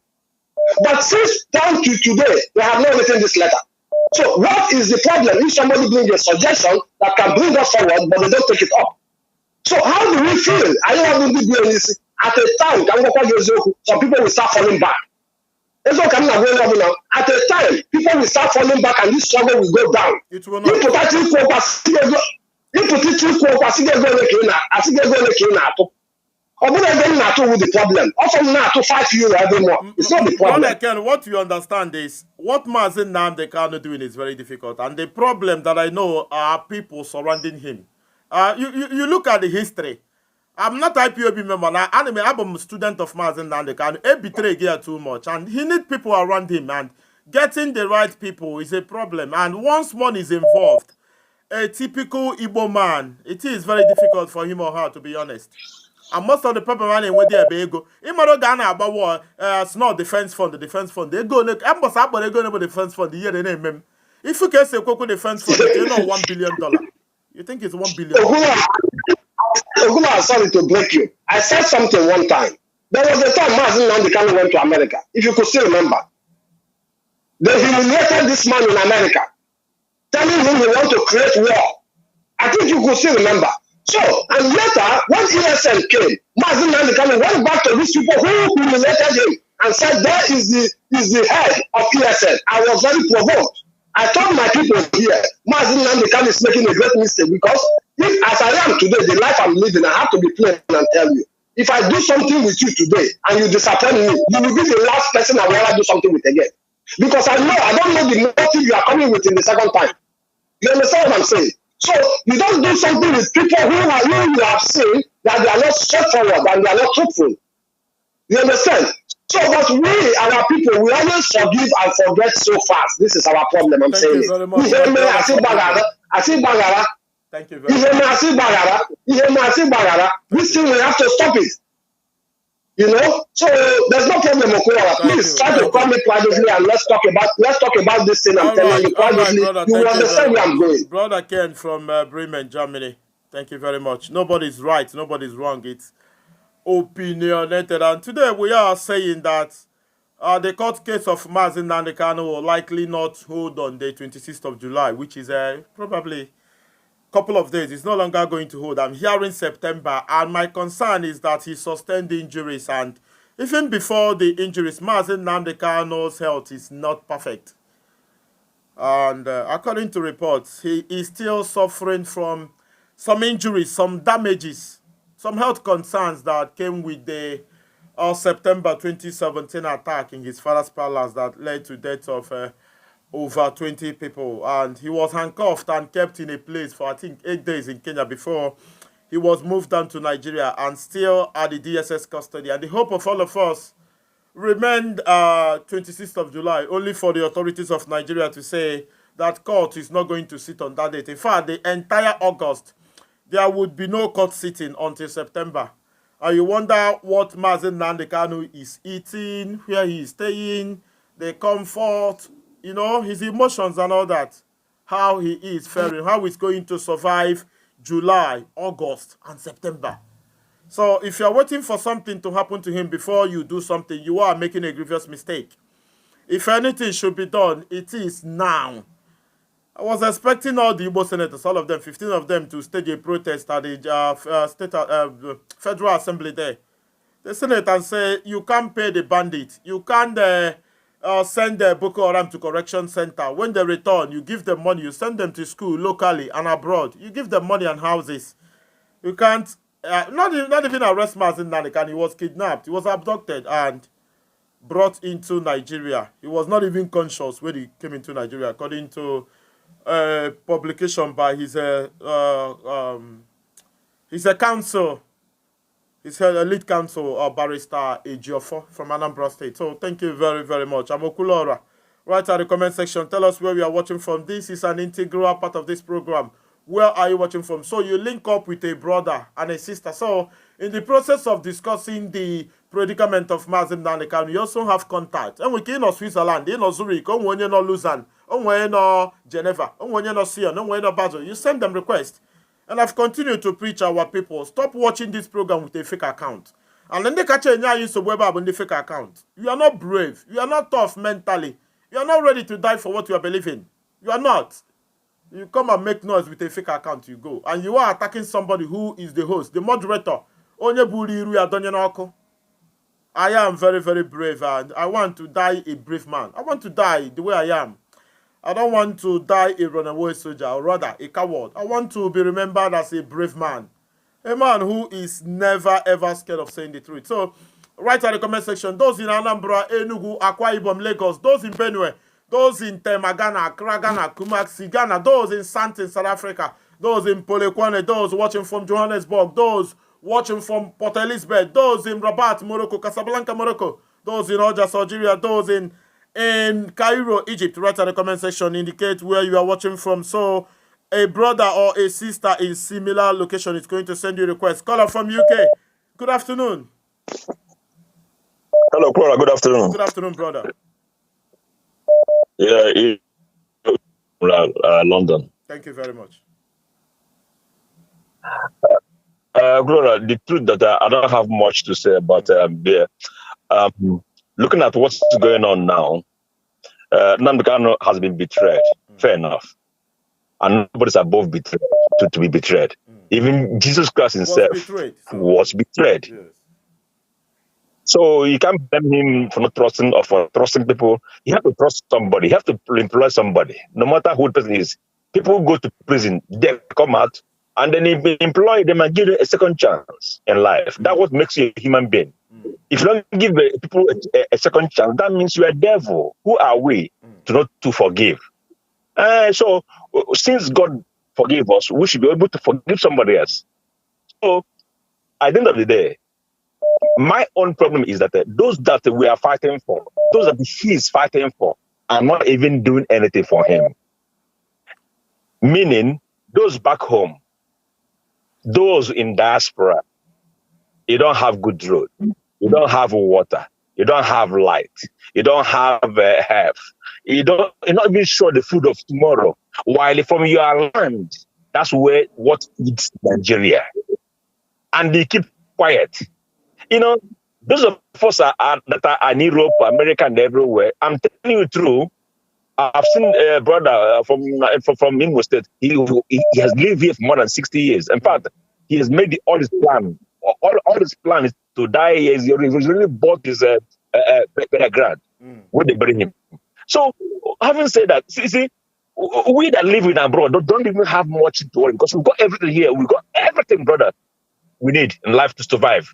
[SPEAKER 12] But since down to today, they have not written this letter. So what is the problem if somebody brings a suggestion that can bring us forward, but they don't take it up? So how do we feel? I don't have to do this. At a time, some people will start falling back. At a time, people will start falling back and this struggle will go down.
[SPEAKER 2] It will not.
[SPEAKER 12] With the problem. Also now to €5 every month. It's not the problem.
[SPEAKER 2] Again, what you understand is what Mazi Nnamdi Kanu doing is very difficult, and the problem that I know are people surrounding him. You look at the history. I'm not IPOB member now. I'm a student of Mazi Nnamdi Kanu. He betray here too much, and he need people around him, and getting the right people is a problem. And once money is involved, a typical Igbo man, it is very difficult for him or her, to be honest. And most of the people running with their bego, Imaro Ghana about war, small defense fund, the defense fund. They go, they go to defense fund, the year they name him. If you can say Coco defense fund, you know $1 billion. You think it's $1 billion?
[SPEAKER 12] Ogula, sorry to break you. I said something one time. There was a time Mazi Nnamdi Kanu went to America. If you could still remember. They humiliated this man in America, telling him he want to create war. I think you could still remember. So, and later, when ESN came, Mazi Nnamdi Kanu went back to these people who humiliated him and said, there is the head of ESN. I was very provoked. I told my people here, Mazi Nnamdi Kanu is making a great mistake because if, as I am today, the life I'm living, I have to be plain and tell you. If I do something with you today and you disappoint me, you will be the last person I will ever do something with again. Because I don't know the motive you are coming with in the second time. You understand what I'm saying? So you don't do something with people who you have seen that they are not straightforward and they are not truthful. You understand? So, but we, our people, we always forgive and forget so fast. This is our problem. I'm saying it.
[SPEAKER 2] Thank you very much.
[SPEAKER 12] This thing we have to stop it. You know, so there's no problem, Okola. Please try to call me privately and let's talk about this thing. I'm telling you privately. You will understand where I'm going.
[SPEAKER 2] Brother Ken from Bremen, Germany. Thank you very much. Nobody's right, nobody's wrong. It's opinionated. And today we are saying that the court case of Mazi Nnamdi Kanu will likely not hold on the 26th of July, which is probably couple of days. It's no longer going to hold. I'm hearing September, and my concern is that he sustained injuries, and even before the injuries, Mazi Nnamdi Kanu's health is not perfect. And according to reports, he is still suffering from some injuries, some damages, some health concerns that came with the September 2017 attack in his father's palace that led to death of over 20 people. And he was handcuffed and kept in a place for, I think, 8 days in Kenya before he was moved down to Nigeria and still at the DSS custody. And the hope of all of us remained 26th of July, only for the authorities of Nigeria to say that court is not going to sit on that date. In fact, the entire August, there would be no court sitting until September. And you wonder what Mazi Nnamdi Kanu is eating, where he is staying, the comfort, you know, his emotions and all that, how he is faring, how he's going to survive July, August, and September. So if you're waiting for something to happen to him before you do something, you are making a grievous mistake. If anything should be done, it is now. I was expecting all the Igbo senators, all of them, 15 of them, to stage a protest at the Federal Assembly there. The Senate and say, you can't pay the bandit. You can't send the Boko Haram to correction center. When they return, you give them money. You send them to school locally and abroad. You give them money and houses. You can't, not even arrest Mazi Nnamdi Kanu. He was kidnapped. He was abducted and brought into Nigeria. He was not even conscious when he came into Nigeria, according to publication by his counsel, his lead counsel, Barrister Ejiofor from Anambra State. So thank you very, very much. I'm Okulora. Write at the comment section. Tell us where you are watching from. This is an integral part of this program. Where are you watching from? So you link up with a brother and a sister. So in the process of discussing the predicament of Mazi Nnamdi Kanu, you also have contact. And we can in Switzerland, in Zurich, in Lausanne, in Geneva, in Sion, in Basel. You send them requests. And I've continued to preach our people. Stop watching this program with a fake account. And then they catch a the fake account. You are not brave. You are not tough mentally. You are not ready to die for what you are believing. You are not. You come and make noise with a fake account, you go. And you are attacking somebody who is the host, the moderator. I am very, very brave and I want to die a brave man. I want to die the way I am. I don't want to die a runaway soldier, or rather a coward. I want to be remembered as a brave man. A man who is never, ever scared of saying the truth. So, write in the comment section, those in Anambra, Enugu, Akwa Ibom, Lagos, those in Benue, those in Temagana, Accra, Ghana, Kumasi, Ghana, those in Sandton, South Africa, those in Polokwane, those watching from Johannesburg, those watching from Port Elizabeth, those in Rabat, Morocco, Casablanca, Morocco, those in Algiers, Algeria, those in Cairo, Egypt. Write in the comment section, indicate where you are watching from. So a brother or a sister in similar location is going to send you a request. Caller from UK. Good afternoon.
[SPEAKER 16] Hello, Cora. Good afternoon.
[SPEAKER 2] Good afternoon, brother.
[SPEAKER 16] Yeah, London.
[SPEAKER 2] Thank you very much.
[SPEAKER 16] Gloria, the truth that I don't have much to say about looking at what's going on now, Nnamdi Kanu has been betrayed. Fair enough. And nobody's above betrayed to be betrayed. Even Jesus Christ himself was betrayed. Yes. So you can't blame him for not trusting or for trusting people. You have to trust somebody. You have to employ somebody, no matter who the person is. People go to prison, they come out, and then if you employ them and give them a second chance in life, that's what makes you a human being. If you don't give people a second chance, that means you are a devil. Who are we to not to forgive? So since God forgave us, we should be able to forgive somebody else. So at the end of the day, my own problem is that those that we are fighting for, those that he is fighting for, are not even doing anything for him. Meaning, those back home, those in diaspora, you don't have good road, you don't have water, you don't have light, you don't have health, you're not even sure the food of tomorrow. While from your land, that's where what feeds Nigeria. And they keep quiet. You know, those of us that are in Europe, America, and everywhere, I'm telling you true. I've seen a brother from Imo State. He has lived here for more than 60 years. In fact, he has made all his plan. All his plan is to die. He really bought his ground where they bury him. So, having said that, see, we that live in abroad don't even have much to worry because we've got everything here. We've got everything, brother, we need in life to survive.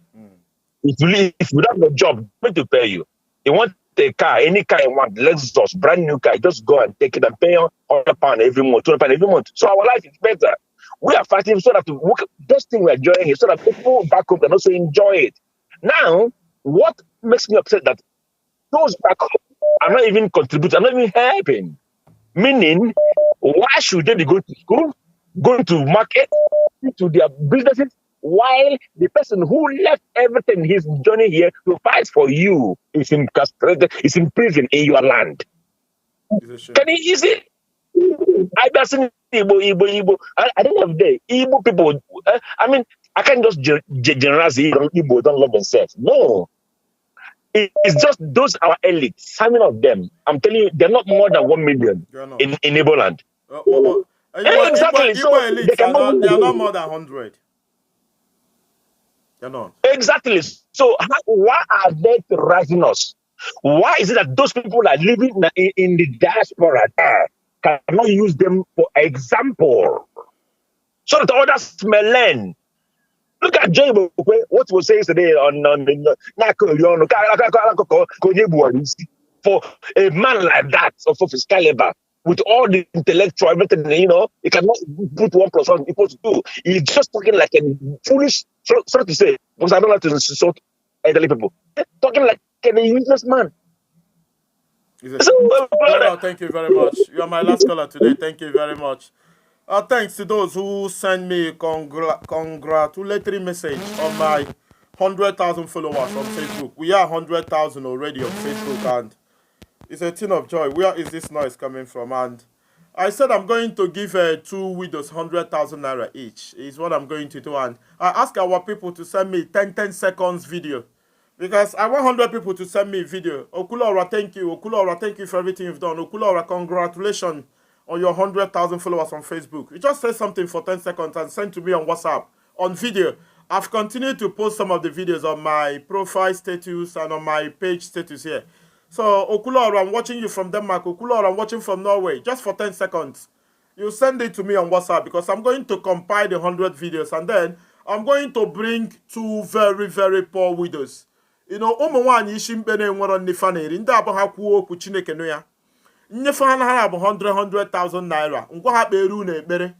[SPEAKER 16] If you don't have a job, going to pay you. You want a car, any car you want, Lexus, brand new car, just go and take it and pay £100 every month, £200 every month. So our life is better. We are fighting so that to work. Best thing we're enjoying is so that people back home can also enjoy it. Now, what makes me upset that those back home are not even contributing, are not even helping. Meaning, why should they be going to school, going to market, to their businesses, while the person who left everything, his journey here to fight for you, is incarcerated, is in prison in your land? Can you see it? I just Igbo. At the end of the day, Igbo people, I mean, I can't just generalize Igbo don't love themselves. No. It's just those our elites, how many of them? I'm telling you, they're not more than 1 million in Igbo land. Exactly.
[SPEAKER 2] So they are not more than 100. They're not.
[SPEAKER 16] Exactly. So why are they terrorizing us? Why is it that those people are living in the diaspora there cannot use them for example, so that others may learn? Look at Joy Bokwe, what he was saying today for a man like that of his caliber, with all the intellectual, everything, he cannot put 1 + 1 = 2. He's just talking like a foolish, sorry to say, because I don't like to insult elderly people. Talking like a useless man.
[SPEAKER 2] Thank you very much. You are my last caller today. Thank you very much. Thanks to those who send me congratulatory message on my 100,000 followers on Facebook. We are 100,000 already on Facebook, and it's a thing of joy. Where is this noise coming from? And I said I'm going to give 2 widows 100,000 naira each. Is what I'm going to do. And I ask our people to send me 10 seconds video, because I want 100 people to send me video. Okulora, thank you. Okulora, thank you for everything you've done. Okulora, congratulations on your 100,000 followers on Facebook. You just say something for 10 seconds and send to me on WhatsApp on video. I've continued to post some of the videos on my profile status and on my page status here. So, Okulora, I'm watching you from Denmark. Okulora, I'm watching from Norway. Just for 10 seconds. You send it to me on WhatsApp, because I'm going to compile the 100 videos, and then I'm going to bring 2 very, very poor widows. Ụmụnwaanyị isi mkpere nwere nnifa na-eri, ndị abụ ha kwuo okwu Chineke nụ ya. Nnyefe ha na ha bụ 100,000 naira. Ngwa ha kpere unu ekpere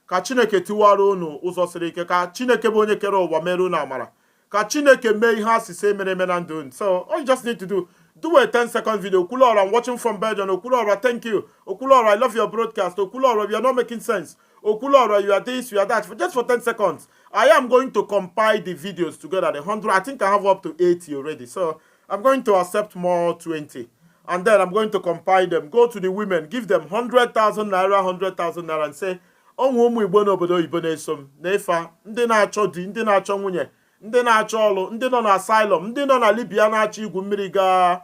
[SPEAKER 2] ka Chineke tiwara unu ụzọ siri ike, ka Chineke bụ onye kere ụwa mere unu amara, ka Chineke mee ihe asịsị mere eme na ndụ unu. So all you just need to do a 10-second video. Okulora, I'm watching from Belgium. Okulora, thank you. Okulora, I love your broadcast. Okulora, you are not making sense. Okulora, you are this, you are that. Just for 10 seconds. I am going to compile the videos together. The 100, I think I have up to 80 already. So I'm going to accept more 20. And then I'm going to compile them. Go to the women, give them 100,000 naira, 100,000 naira, and say, ụmụ Igbo n'obodo Igbo na-eso m n'efa, ndị na-achọ di, ndị na-achọ nwunye, ndị na-achọ ọlụ, ndị nọ na asylum, ndị nọ na Libya na-achọ igwu mmiri gaa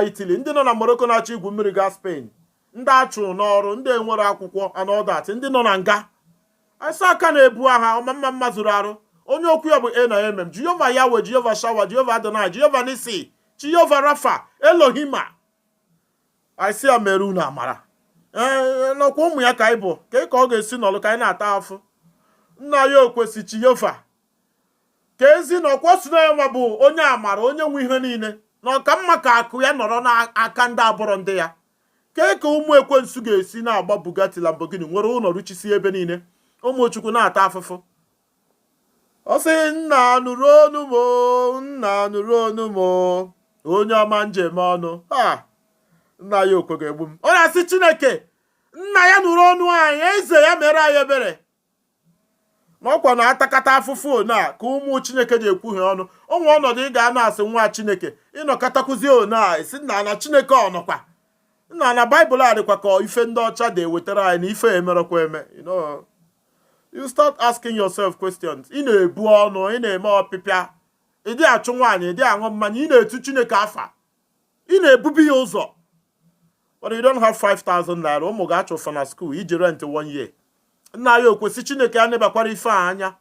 [SPEAKER 2] Italy, ndị nọ na Morocco na-achọ igwu mmiri gaa Spain, ndị achụrụ n'ọrụ, ndị enwere akwụkwọ, and all that, ndị nọ na nga. Asa aka na-ebu aha ọmamma zuru arụ. Onye okwu ya bụ Enaemem, Jehova Yahweh, Jehova Shawa, Jehova Adonai, Jehova Nisi, Jehova Rafa, Elohima. I see a meruna amara. No kwa ụmụ ya ka anyị bụ, ka ọ ga-esi n'ọlụ ka anyị na-ata afụ. Nna ya okwesi Jehova. Ka ezi na ọkwa sị na ya nwa bụ onye amara, onye nwe ihe niile. Na ọka mma ka akụ ya nọrọ n'aka ndị abụrọ ndị ya. Ka ụmụ ekwensu ga-esi na-agba Bugatti Lamborghini nwere ụlọ ruchisi ebe niile. Ụmụ Chukwu na-ata afụfụ. Ọ sị, nna nụrụ onu mo, nna nụrụ onu mo, onye ọma njem ọnụ. Nna ya okwe ga-egbu m. Ọ na-asị Chineke, nna ya nụrụ ọnụ anyị, eze ya mere anyị ebere. N'ọkwa na atakata afụfụ na ka ụmụ Chineke ji ekwu ha ọnụ. Onwe ọnọdụ ị ga na-asị nwa Chineke, ịnọkọtakwuzie ona esi nna na Chineke ọnọkwa. Nna na Baịbụl adịkwa ka ife ndị ọcha na-ewetara anyị na ife emerekwa eme. You start asking yourself questions. Ị na-ebu ọnụ, ị na-eme ọpịpịa. Ị dị achụ nwaanyị, ị dị aṅụ mmanya, ị na-etu Chineke afa. Ị na-ebubi ya ụzọ. But you don't have 5,000 naira. Ụmụ ga-achụ fa na school iji rent 1 year. Nna ya okwesi Chineke ya nebakwara ife a anya.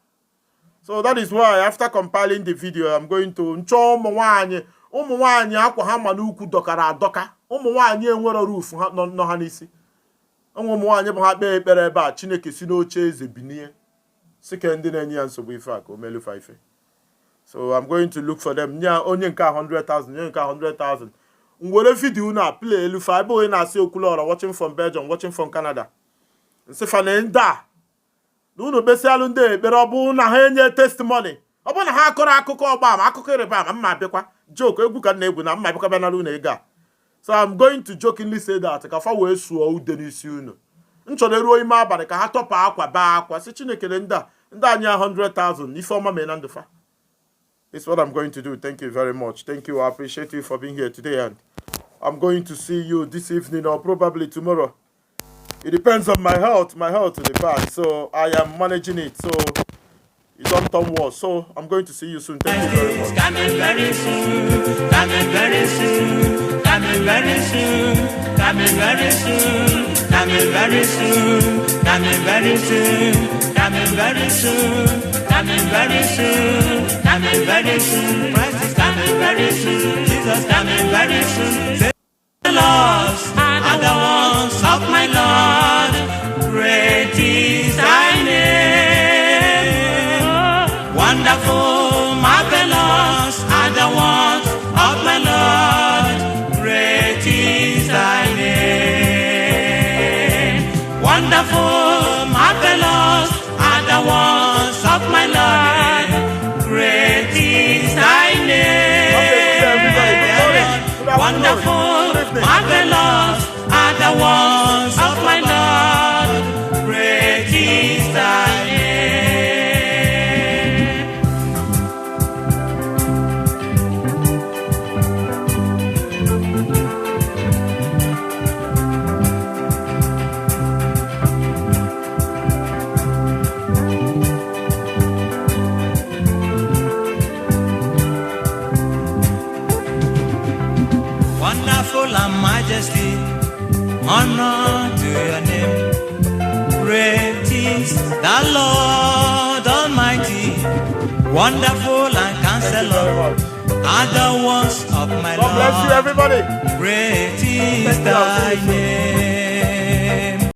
[SPEAKER 2] So that is why after compiling the video, I'm going to nchọ ụmụ nwaanyị akwa ha ma n'ukwu dọkara adọka. Ụmụ nwaanyị enwere roof ha nọ ha n'isi. Ụmụ nwaanyị bụ ha kpee ekpere ebe a, Chineke si n'oche eze binie. Sị ka ndị na-enye ya nsogbu ife a ka o melufa ife. So I'm going to look for them. Nya onye nka 100,000, onye nka 100,000. Ngwere video na play elu fiber na see Okulora watching from Belgium, watching from Canada. Nse fanenda. Nuno besialu nde bere obu na ha enye testimony. Obu na ha akọrọ akụkọ ọgba ma akụkọ reba ma mma bịakwa. Joke egwu ka na egwu na mma bịakwa bịa na lu na ega. So I'm going to jokingly say that ka fa wee suo ude n'isi unu. Nchọrọ eruo ime abalị ka ha tọpa akwa ba akwa si Chineke nda anya 100,000 ife ọma me na ndefa. It's what I'm going to do. Thank you very much. Thank you. I appreciate you for being here today, and I'm going to see you this evening or probably tomorrow. It depends on my health. My health is bad, so I am managing it. So it's on Tom Wall. So I'm going to see you soon. Thank you very much.
[SPEAKER 1] Coming very soon. Coming very soon. Coming very soon. Coming very soon. Coming very soon. Coming very soon. Coming very soon. Coming very soon. Coming very soon. Christ is coming very soon. Jesus coming very soon. The lost are the ones of my Lord. Great is thy name. Wonderful, marvelous are the ones of my Lord. Great is thy name. Wonderful, marvelous are the ones of my Lord. Great is thy name. Wonderful, marvelous are the ones of my Lord. Great is thy name. Wonderful and majesty, honor to your name. Great is the Lord Almighty. Wonderful and counselor are the ones of my Lord.
[SPEAKER 2] God bless you, everybody.
[SPEAKER 1] Great is thy name.